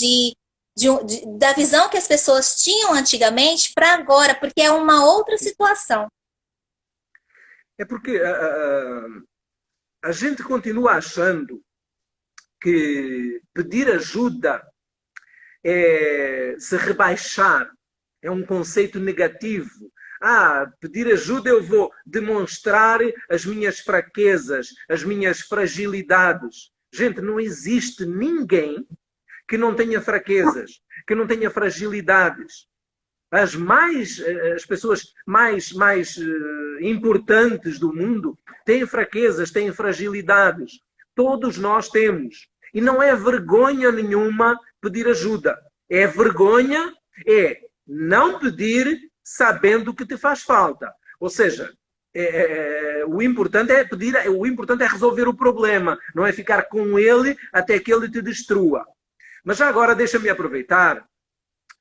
da visão que as pessoas tinham antigamente para agora, porque é uma outra situação. É porque a gente continua achando que pedir ajuda é se rebaixar, é um conceito negativo. Pedir ajuda, eu vou demonstrar as minhas fraquezas, as minhas fragilidades. Gente, não existe ninguém que não tenha fraquezas, que não tenha fragilidades. As pessoas mais importantes do mundo têm fraquezas, têm fragilidades. Todos nós temos. E não é vergonha nenhuma pedir ajuda. Vergonha não pedir sabendo que te faz falta. Ou seja, o importante é pedir, o importante é resolver o problema, não é ficar com ele até que ele te destrua. Mas já agora deixa-me aproveitar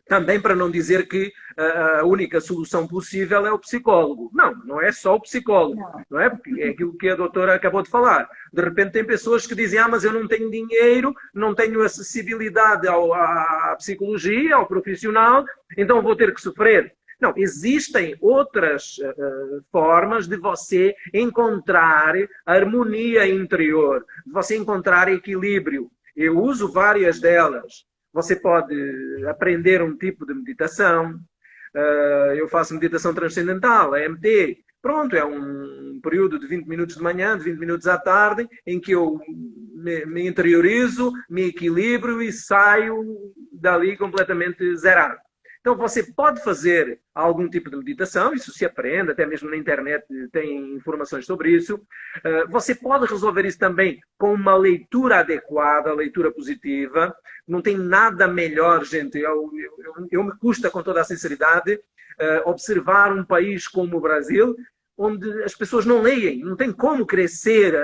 Também para não dizer que a única solução possível é o psicólogo. Não, não é só o psicólogo. Não é? Porque é aquilo que a doutora acabou de falar. De repente tem pessoas que dizem, mas eu não tenho dinheiro, não tenho acessibilidade à psicologia, ao profissional, então vou ter que sofrer. Não, existem outras formas de você encontrar harmonia interior, de você encontrar equilíbrio. Eu uso várias delas. Você pode aprender um tipo de meditação. Eu faço meditação transcendental, a MT. Pronto, é um período de 20 minutos de manhã, de 20 minutos à tarde, em que eu me interiorizo, me equilibro e saio dali completamente zerado. Então, você pode fazer algum tipo de meditação, isso se aprende, até mesmo na internet tem informações sobre isso. Você pode resolver isso também com uma leitura adequada, leitura positiva. Não tem nada melhor, gente. Eu me custa, com toda a sinceridade, observar um país como o Brasil, onde as pessoas não leem, não tem como crescer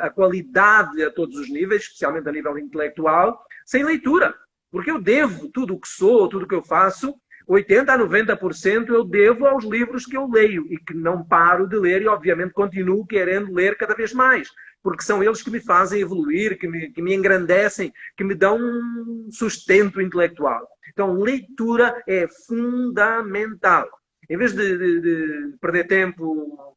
a qualidade a todos os níveis, especialmente a nível intelectual, sem leitura. Porque eu devo tudo o que sou, tudo o que eu faço, 80% a 90% eu devo aos livros que eu leio e que não paro de ler e, obviamente, continuo querendo ler cada vez mais. Porque são eles que me fazem evoluir, que me engrandecem, que me dão um sustento intelectual. Então, leitura é fundamental. Em vez de perder tempo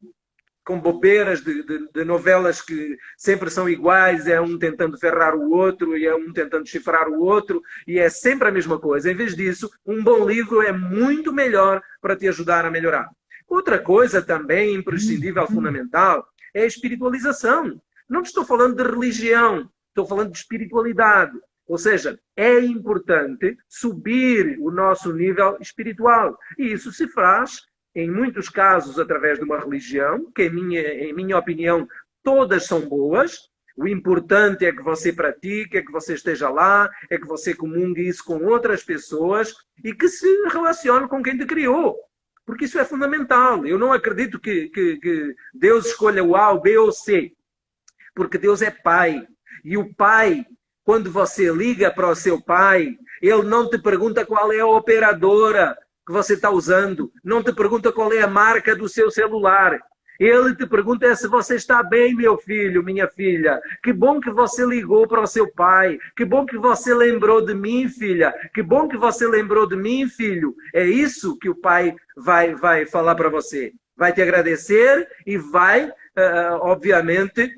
com bobeiras de novelas que sempre são iguais, é um tentando ferrar o outro e é um tentando chifrar o outro, e é sempre a mesma coisa. Em vez disso, um bom livro é muito melhor para te ajudar a melhorar. Outra coisa também imprescindível, fundamental, é a espiritualização. Não estou falando de religião, estou falando de espiritualidade. Ou seja, é importante subir o nosso nível espiritual. E isso se faz, em muitos casos, através de uma religião, que, em minha opinião, todas são boas. O importante é que você pratique, é que você esteja lá, é que você comungue isso com outras pessoas e que se relacione com quem te criou. Porque isso é fundamental. Eu não acredito que Deus escolha o A, o B ou o C. Porque Deus é Pai. E o Pai, quando você liga para o seu Pai, Ele não te pergunta qual é a operadora que você está usando. Não te pergunta qual é a marca do seu celular. Ele te pergunta se você está bem, meu filho, minha filha. Que bom que você ligou para o seu pai. Que bom que você lembrou de mim, filha. Que bom que você lembrou de mim, filho. É isso que o pai vai falar para você. Vai te agradecer e vai, obviamente,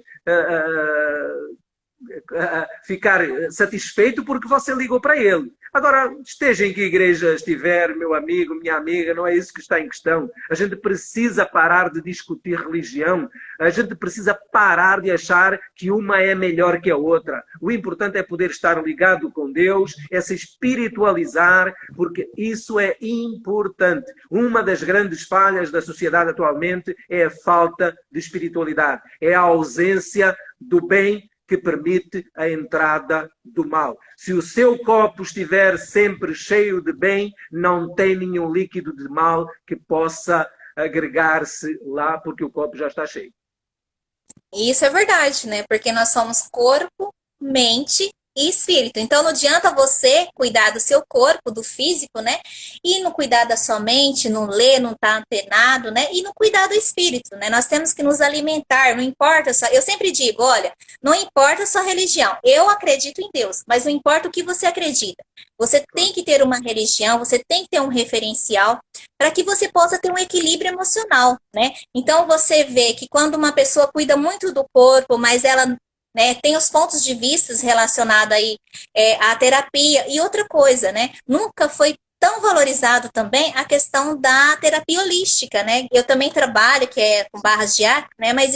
ficar satisfeito porque você ligou para ele. Agora, esteja em que igreja estiver, meu amigo, minha amiga, não é isso que está em questão. A gente precisa parar de discutir religião. A gente precisa parar de achar que uma é melhor que a outra. O importante é poder estar ligado com Deus, é se espiritualizar, porque isso é importante. Uma das grandes falhas da sociedade atualmente é a falta de espiritualidade. É a ausência do bem que permite a entrada do mal. Se o seu copo estiver sempre cheio de bem, não tem nenhum líquido de mal que possa agregar-se lá, porque o copo já está cheio. Isso é verdade, né? Porque nós somos corpo, mente e espírito. Então não adianta você cuidar do seu corpo, do físico, né? E não cuidar da sua mente, não ler, não estar antenado, né? E não cuidar do espírito, né? Nós temos que nos alimentar, não importa só... Eu sempre digo, olha, não importa a sua religião. Eu acredito em Deus, mas não importa o que você acredita. Você tem que ter uma religião, você tem que ter um referencial para que você possa ter um equilíbrio emocional, né? Então você vê que quando uma pessoa cuida muito do corpo, mas ela tem os pontos de vista relacionados aí à terapia. E outra coisa, né? Nunca foi tão valorizado também a questão da terapia holística, né? Eu também trabalho, que é com barras de ar, né? Mas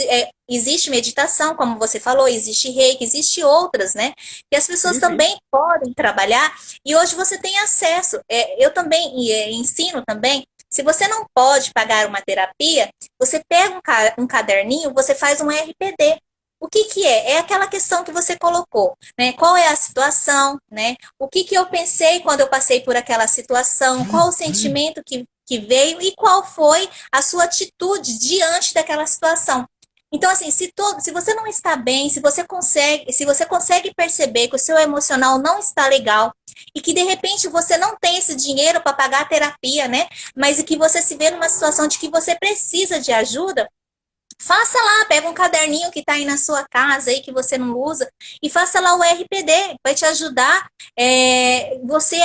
existe meditação, como você falou, existe reiki, existe outras, né? Que as pessoas também podem trabalhar. E hoje você tem acesso. Eu também ensino também. Se você não pode pagar uma terapia, você pega um caderninho, você faz um RPD. O que é? É aquela questão que você colocou, né? Qual é a situação, né? O que eu pensei quando eu passei por aquela situação? Qual o sentimento que veio e qual foi a sua atitude diante daquela situação? Então, assim, se você não está bem, se você consegue perceber que o seu emocional não está legal e que de repente você não tem esse dinheiro para pagar a terapia, né? Mas e que você se vê numa situação de que você precisa de ajuda, faça lá, pega um caderninho que está aí na sua casa aí que você não usa e faça lá o RPD, vai te ajudar você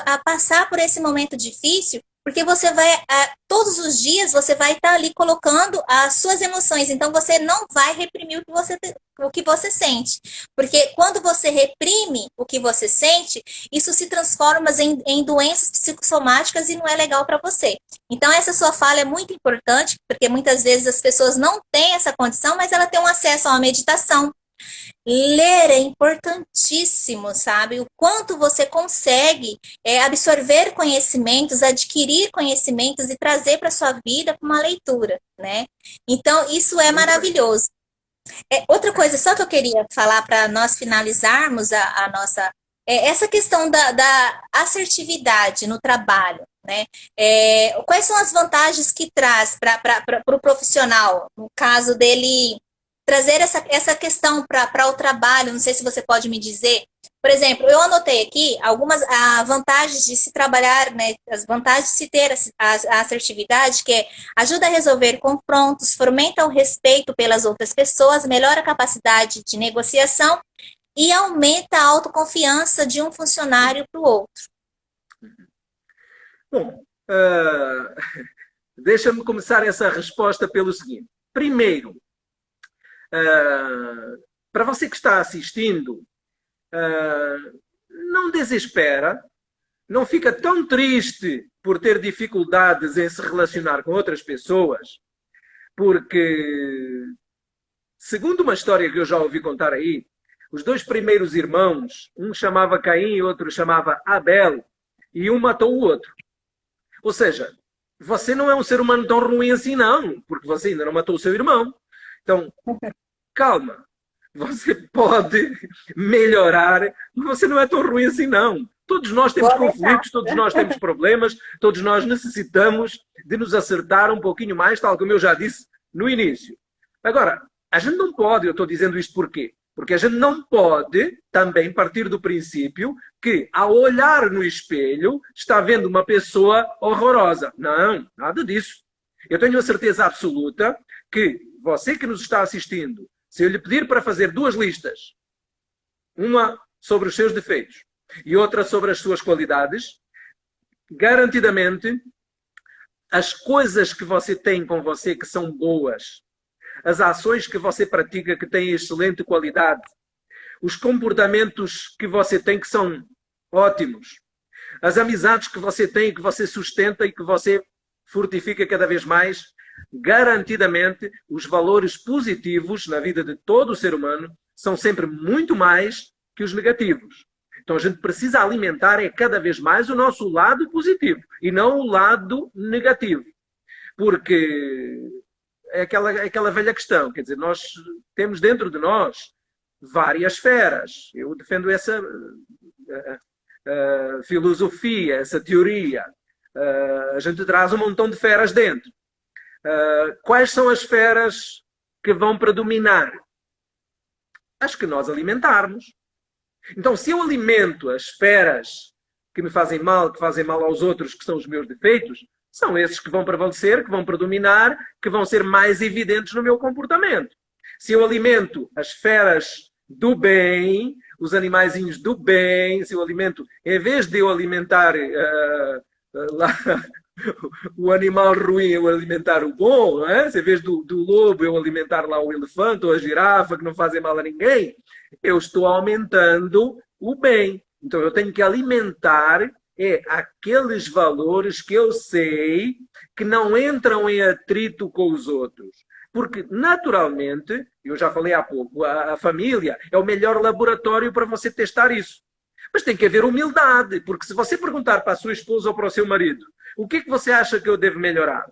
a passar por esse momento difícil, porque você vai, todos os dias você vai estar ali colocando as suas emoções, então você não vai reprimir o que você sente, porque quando você reprime o que você sente, isso se transforma em doenças psicossomáticas e não é legal para você. Então, essa sua fala é muito importante, porque muitas vezes as pessoas não têm essa condição, mas ela tem um acesso a uma meditação. Ler é importantíssimo, sabe? O quanto você consegue absorver conhecimentos, adquirir conhecimentos e trazer para a sua vida com uma leitura, né? Então, isso é maravilhoso. Outra coisa só que eu queria falar para nós finalizarmos a nossa... essa questão da assertividade no trabalho, né? Quais são as vantagens que traz para o profissional, no caso dele trazer essa questão para o trabalho? Não sei se você pode me dizer. Por exemplo, eu anotei aqui algumas vantagens de se trabalhar, né, as vantagens de se ter a assertividade, que ajuda a resolver confrontos, fomenta o respeito pelas outras pessoas, melhora a capacidade de negociação e aumenta a autoconfiança de um funcionário para o outro. Bom, deixa-me começar essa resposta pelo seguinte. Primeiro, para você que está assistindo, não desespera, não fica tão triste por ter dificuldades em se relacionar com outras pessoas, porque, segundo uma história que eu já ouvi contar aí, os dois primeiros irmãos, um chamava Caim e outro chamava Abel, e um matou o outro. Ou seja, você não é um ser humano tão ruim assim, não, porque você ainda não matou o seu irmão. Então, calma. Você pode melhorar, mas você não é tão ruim assim, não. Todos nós temos conflitos, todos nós temos problemas, todos nós necessitamos de nos acertar um pouquinho mais, tal como eu já disse no início. Agora, a gente não pode, eu estou dizendo isto por quê? Porque a gente não pode também partir do princípio que, ao olhar no espelho, está vendo uma pessoa horrorosa. Não, nada disso. Eu tenho a certeza absoluta que você que nos está assistindo, se eu lhe pedir para fazer duas listas, uma sobre os seus defeitos e outra sobre as suas qualidades, garantidamente, as coisas que você tem com você que são boas, as ações que você pratica que têm excelente qualidade, os comportamentos que você tem que são ótimos, as amizades que você tem, que você sustenta e que você fortifica cada vez mais, garantidamente os valores positivos na vida de todo o ser humano são sempre muito mais que os negativos. Então a gente precisa alimentar cada vez mais o nosso lado positivo e não o lado negativo. Porque é aquela velha questão, quer dizer, nós temos dentro de nós várias esferas. Eu defendo essa filosofia, essa teoria. A gente traz um montão de esferas dentro. Quais são as esferas que vão predominar? As que nós alimentarmos. Então, se eu alimento as esferas que me fazem mal, que fazem mal aos outros, que são os meus defeitos, são esses que vão prevalecer, que vão predominar, que vão ser mais evidentes no meu comportamento. Se eu alimento as esferas do bem, os animaizinhos do bem, se eu alimento, em vez de eu alimentar o animal ruim, eu alimentar o bom, não é? Se em vez do lobo eu alimentar lá o elefante ou a girafa, que não fazem mal a ninguém, eu estou aumentando o bem. Então eu tenho que alimentar aqueles valores que eu sei que não entram em atrito com os outros. Porque, naturalmente, eu já falei há pouco, a família é o melhor laboratório para você testar isso. Mas tem que haver humildade, porque se você perguntar para a sua esposa ou para o seu marido, o que é que você acha que eu devo melhorar?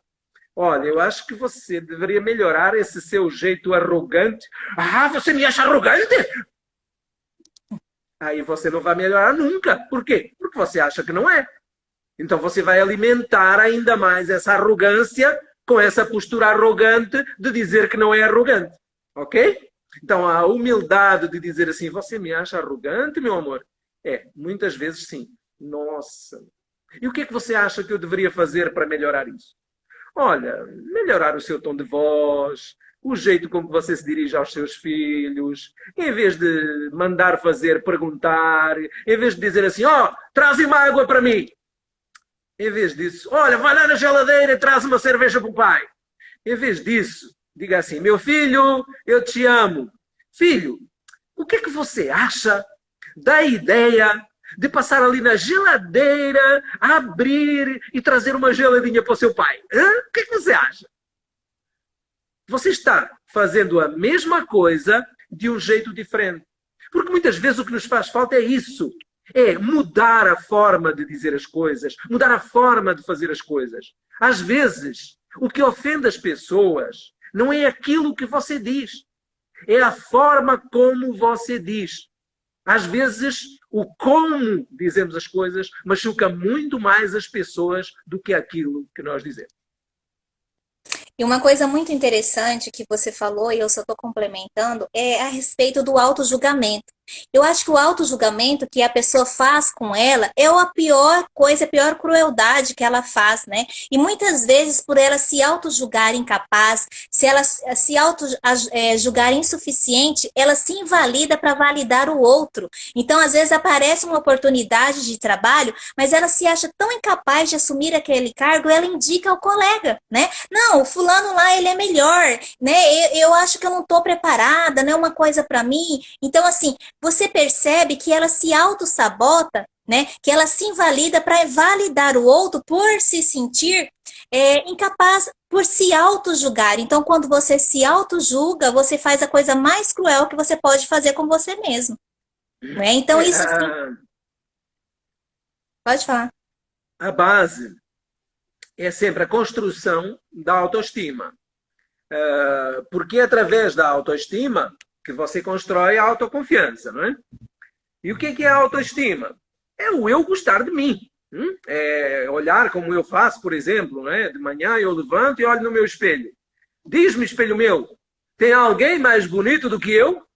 Olha, eu acho que você deveria melhorar esse seu jeito arrogante. Ah, você me acha arrogante? Aí você não vai melhorar nunca. Por quê? Porque você acha que não é. Então você vai alimentar ainda mais essa arrogância com essa postura arrogante de dizer que não é arrogante. Ok? Então a humildade de dizer assim, você me acha arrogante, meu amor? Muitas vezes sim. Nossa. E o que é que você acha que eu deveria fazer para melhorar isso? Olha, melhorar o seu tom de voz, o jeito como você se dirige aos seus filhos, em vez de mandar fazer, perguntar, em vez de dizer assim, ó, traz uma água para mim. Em vez disso, olha, vai lá na geladeira e traz uma cerveja para o pai. Em vez disso, diga assim, meu filho, eu te amo. Filho, o que é que você acha da ideia de passar ali na geladeira, abrir e trazer uma geladinha para o seu pai? Hã? O que é que você acha? Você está fazendo a mesma coisa de um jeito diferente. Porque muitas vezes o que nos faz falta é isso. É mudar a forma de dizer as coisas, mudar a forma de fazer as coisas. Às vezes, o que ofende as pessoas não é aquilo que você diz, é a forma como você diz. Às vezes, o como dizemos as coisas machuca muito mais as pessoas do que aquilo que nós dizemos. E uma coisa muito interessante que você falou, e eu só estou complementando, é a respeito do autojulgamento. Eu acho que o autojulgamento que a pessoa faz com ela é a pior coisa, a pior crueldade que ela faz, né? E muitas vezes, por ela se autojulgar incapaz, se ela se autojulgar insuficiente, ela se invalida para validar o outro. Então, às vezes, aparece uma oportunidade de trabalho, mas ela se acha tão incapaz de assumir aquele cargo, ela indica ao colega, né? Não, o fulano lá, ele é melhor, né? Eu acho que eu não estou preparada, não é uma coisa para mim. Então, assim, você percebe que ela se auto-sabota, né? Que ela se invalida para validar o outro por se sentir incapaz, por se auto-julgar. Então, quando você se auto-julga, você faz a coisa mais cruel que você pode fazer com você mesmo. Né? Então, isso sim. Pode falar. A base é sempre a construção da autoestima. Porque é através da autoestima que você constrói a autoconfiança, não é? E o que é a autoestima? É o eu gostar de mim. É olhar como eu faço, por exemplo, não é? De manhã eu levanto e olho no meu espelho. Diz-me, espelho meu, tem alguém mais bonito do que eu?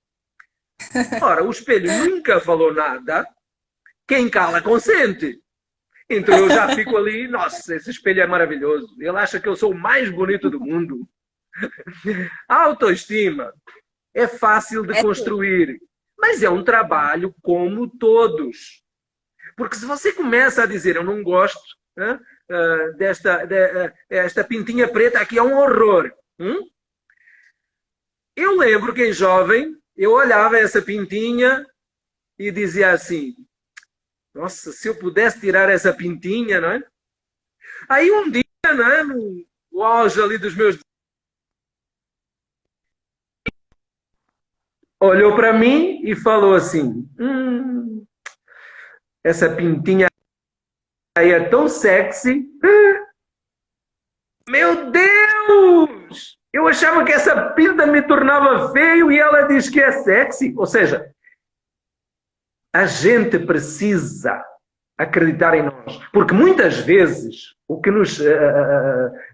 Ora, o espelho nunca falou nada. Quem cala consente. Então eu já fico ali, nossa, esse espelho é maravilhoso. Ele acha que eu sou o mais bonito do mundo. A autoestima é fácil de construir, mas é um trabalho como todos. Porque se você começa a dizer, eu não gosto, né, esta pintinha preta aqui é um horror. Eu lembro que em jovem, eu olhava essa pintinha e dizia assim, nossa, se eu pudesse tirar essa pintinha, não é? Aí um dia, não é, no auge ali dos meus... olhou para mim e falou assim, essa pintinha aí é tão sexy. Meu Deus! Eu achava que essa pinta me tornava feio e ela diz que é sexy. Ou seja, a gente precisa acreditar em nós. Porque muitas vezes o que nos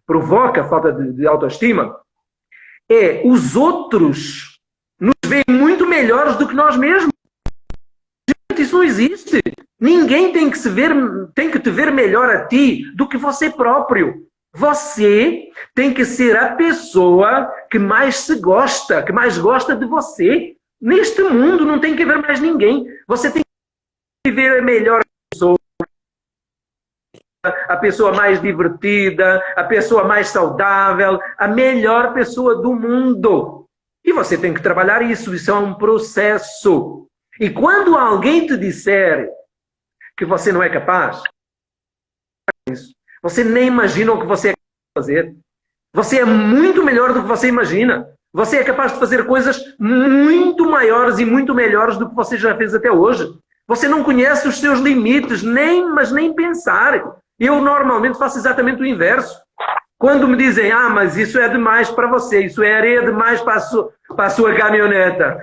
provoca a falta de autoestima é os outros nos veem muito melhores do que nós mesmos. Gente, isso não existe. Ninguém tem que te ver melhor a ti do que você próprio. Você tem que ser a pessoa que mais se gosta, que mais gosta de você. Neste mundo não tem que haver mais ninguém. Você tem que ver melhor a pessoa mais divertida, a pessoa mais saudável, a melhor pessoa do mundo. E você tem que trabalhar isso. Isso é um processo. E quando alguém te disser que você não é capaz, você nem imagina o que você é capaz de fazer. Você é muito melhor do que você imagina. Você é capaz de fazer coisas muito maiores e muito melhores do que você já fez até hoje. Você não conhece os seus limites, mas nem pensar. Eu normalmente faço exatamente o inverso. Quando me dizem, mas isso é demais para você, isso é areia demais para a sua caminhoneta.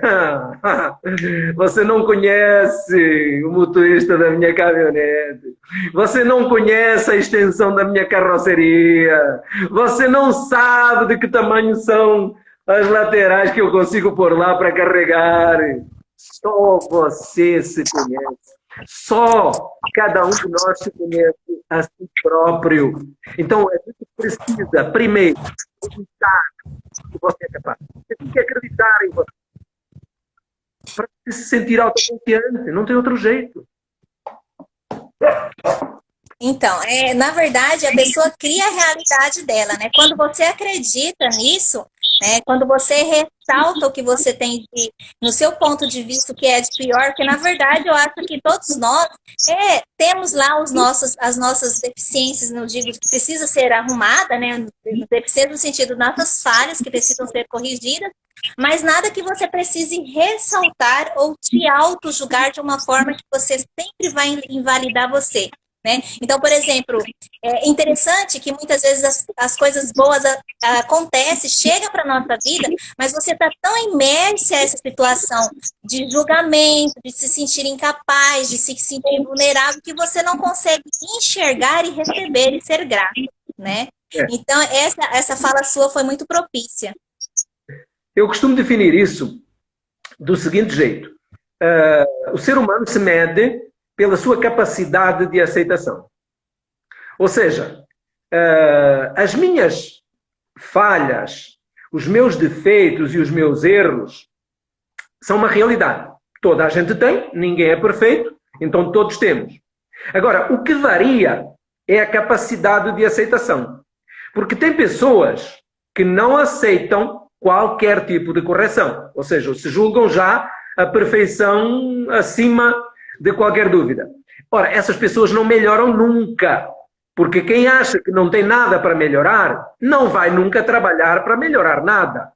Você não conhece o motorista da minha caminhonete. Você não conhece a extensão da minha carroceria. Você não sabe de que tamanho são as laterais que eu consigo pôr lá para carregar. Só você se conhece. Só cada um de nós se conhece a si próprio. Então, a gente precisa, primeiro, acreditar que você é capaz. Você tem que acreditar em você. Para se sentir autoconfiante. Não tem outro jeito. Então, na verdade, a pessoa cria a realidade dela, né? Quando você acredita nisso, né? Quando você ressalta o que você tem no seu ponto de vista, o que é de pior, porque na verdade eu acho que todos nós temos lá as nossas deficiências, não digo que precisa ser arrumada, né? Deficiência no sentido de nossas falhas que precisam ser corrigidas, mas nada que você precise ressaltar ou te auto-julgar de uma forma que você sempre vai invalidar você. Né? Então, por exemplo, é interessante que muitas vezes as coisas boas acontecem, chegam para a nossa vida, mas você está tão imerso a essa situação de julgamento, de se sentir incapaz, de se sentir vulnerável, que você não consegue enxergar e receber e ser grato. Né? Então, essa fala sua foi muito propícia. Eu costumo definir isso do seguinte jeito. O ser humano se mede pela sua capacidade de aceitação. Ou seja, as minhas falhas, os meus defeitos e os meus erros são uma realidade. Toda a gente tem, ninguém é perfeito, então todos temos. Agora, o que varia é a capacidade de aceitação. Porque tem pessoas que não aceitam qualquer tipo de correção. Ou seja, se julgam já a perfeição acima de qualquer dúvida. Ora, essas pessoas não melhoram nunca, porque quem acha que não tem nada para melhorar, não vai nunca trabalhar para melhorar nada.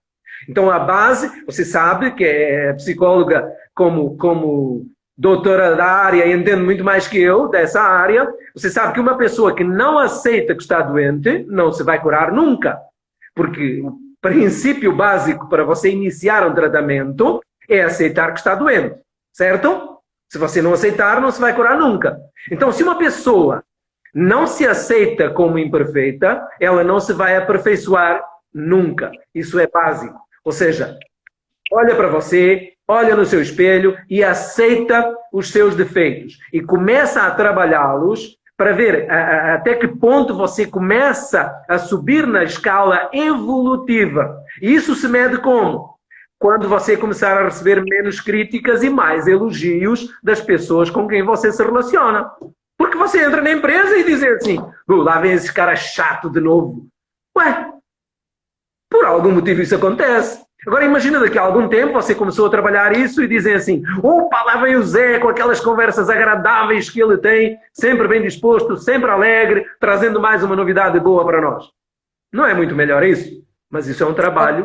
Então, a base, você sabe que é psicóloga como doutora da área, e entende muito mais que eu dessa área, você sabe que uma pessoa que não aceita que está doente, não se vai curar nunca. Porque o princípio básico para você iniciar um tratamento é aceitar que está doente, certo? Se você não aceitar, não se vai curar nunca. Então, se uma pessoa não se aceita como imperfeita, ela não se vai aperfeiçoar nunca. Isso é básico. Ou seja, olha para você, olha no seu espelho e aceita os seus defeitos. E começa a trabalhá-los para ver até que ponto você começa a subir na escala evolutiva. E isso se mede como? Quando você começar a receber menos críticas e mais elogios das pessoas com quem você se relaciona. Porque você entra na empresa e diz assim, lá vem esse cara chato de novo. Ué, por algum motivo isso acontece. Agora imagina daqui a algum tempo você começou a trabalhar isso e dizem assim, opa, lá vem o Zé com aquelas conversas agradáveis que ele tem, sempre bem disposto, sempre alegre, trazendo mais uma novidade boa para nós. Não é muito melhor isso? Mas isso é um trabalho.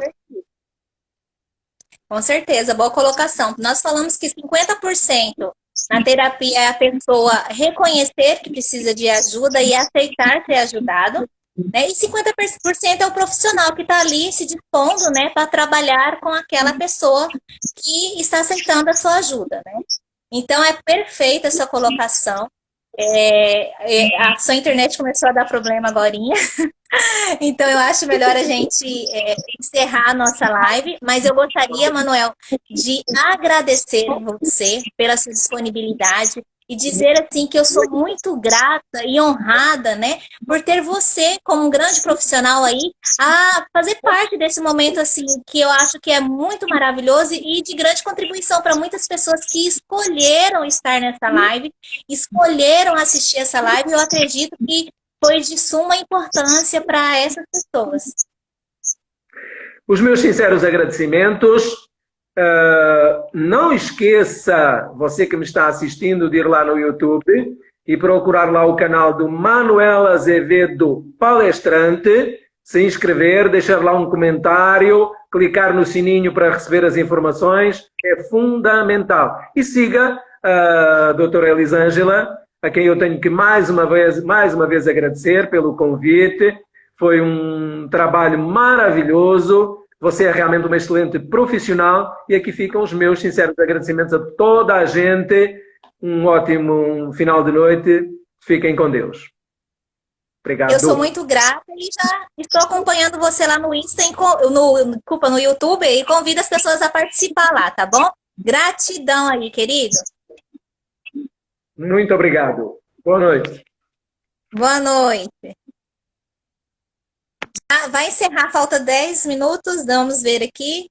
Com certeza, boa colocação. Nós falamos que 50% na terapia é a pessoa reconhecer que precisa de ajuda e aceitar ser ajudado, né? E 50% é o profissional que está ali se dispondo, né, para trabalhar com aquela pessoa que está aceitando a sua ajuda, né? Então, é perfeita essa colocação. A sua internet começou a dar problema agorinha. Então, eu acho melhor a gente encerrar a nossa live, mas eu gostaria, Manuel, de agradecer você pela sua disponibilidade e dizer assim que eu sou muito grata e honrada, né, por ter você como um grande profissional aí a fazer parte desse momento assim que eu acho que é muito maravilhoso e de grande contribuição para muitas pessoas que escolheram estar nessa live, escolheram assistir essa live. Eu acredito que foi de suma importância para essas pessoas. Os meus sinceros agradecimentos. Não esqueça, você que me está assistindo, de ir lá no YouTube e procurar lá o canal do Manuel Azevedo Palestrante, se inscrever, deixar lá um comentário, clicar no sininho para receber as informações, é fundamental. E siga a doutora Elisângela, a quem eu tenho que mais uma vez agradecer pelo convite. Foi um trabalho maravilhoso. Você é realmente uma excelente profissional e aqui ficam os meus sinceros agradecimentos a toda a gente. Um ótimo final de noite. Fiquem com Deus. Obrigado. Eu sou muito grata e já estou acompanhando você lá no Insta, no YouTube, e convido as pessoas a participar lá, tá bom? Gratidão aí, querido. Muito obrigado. Boa noite. Boa noite. Vai encerrar, falta 10 minutos, vamos ver aqui.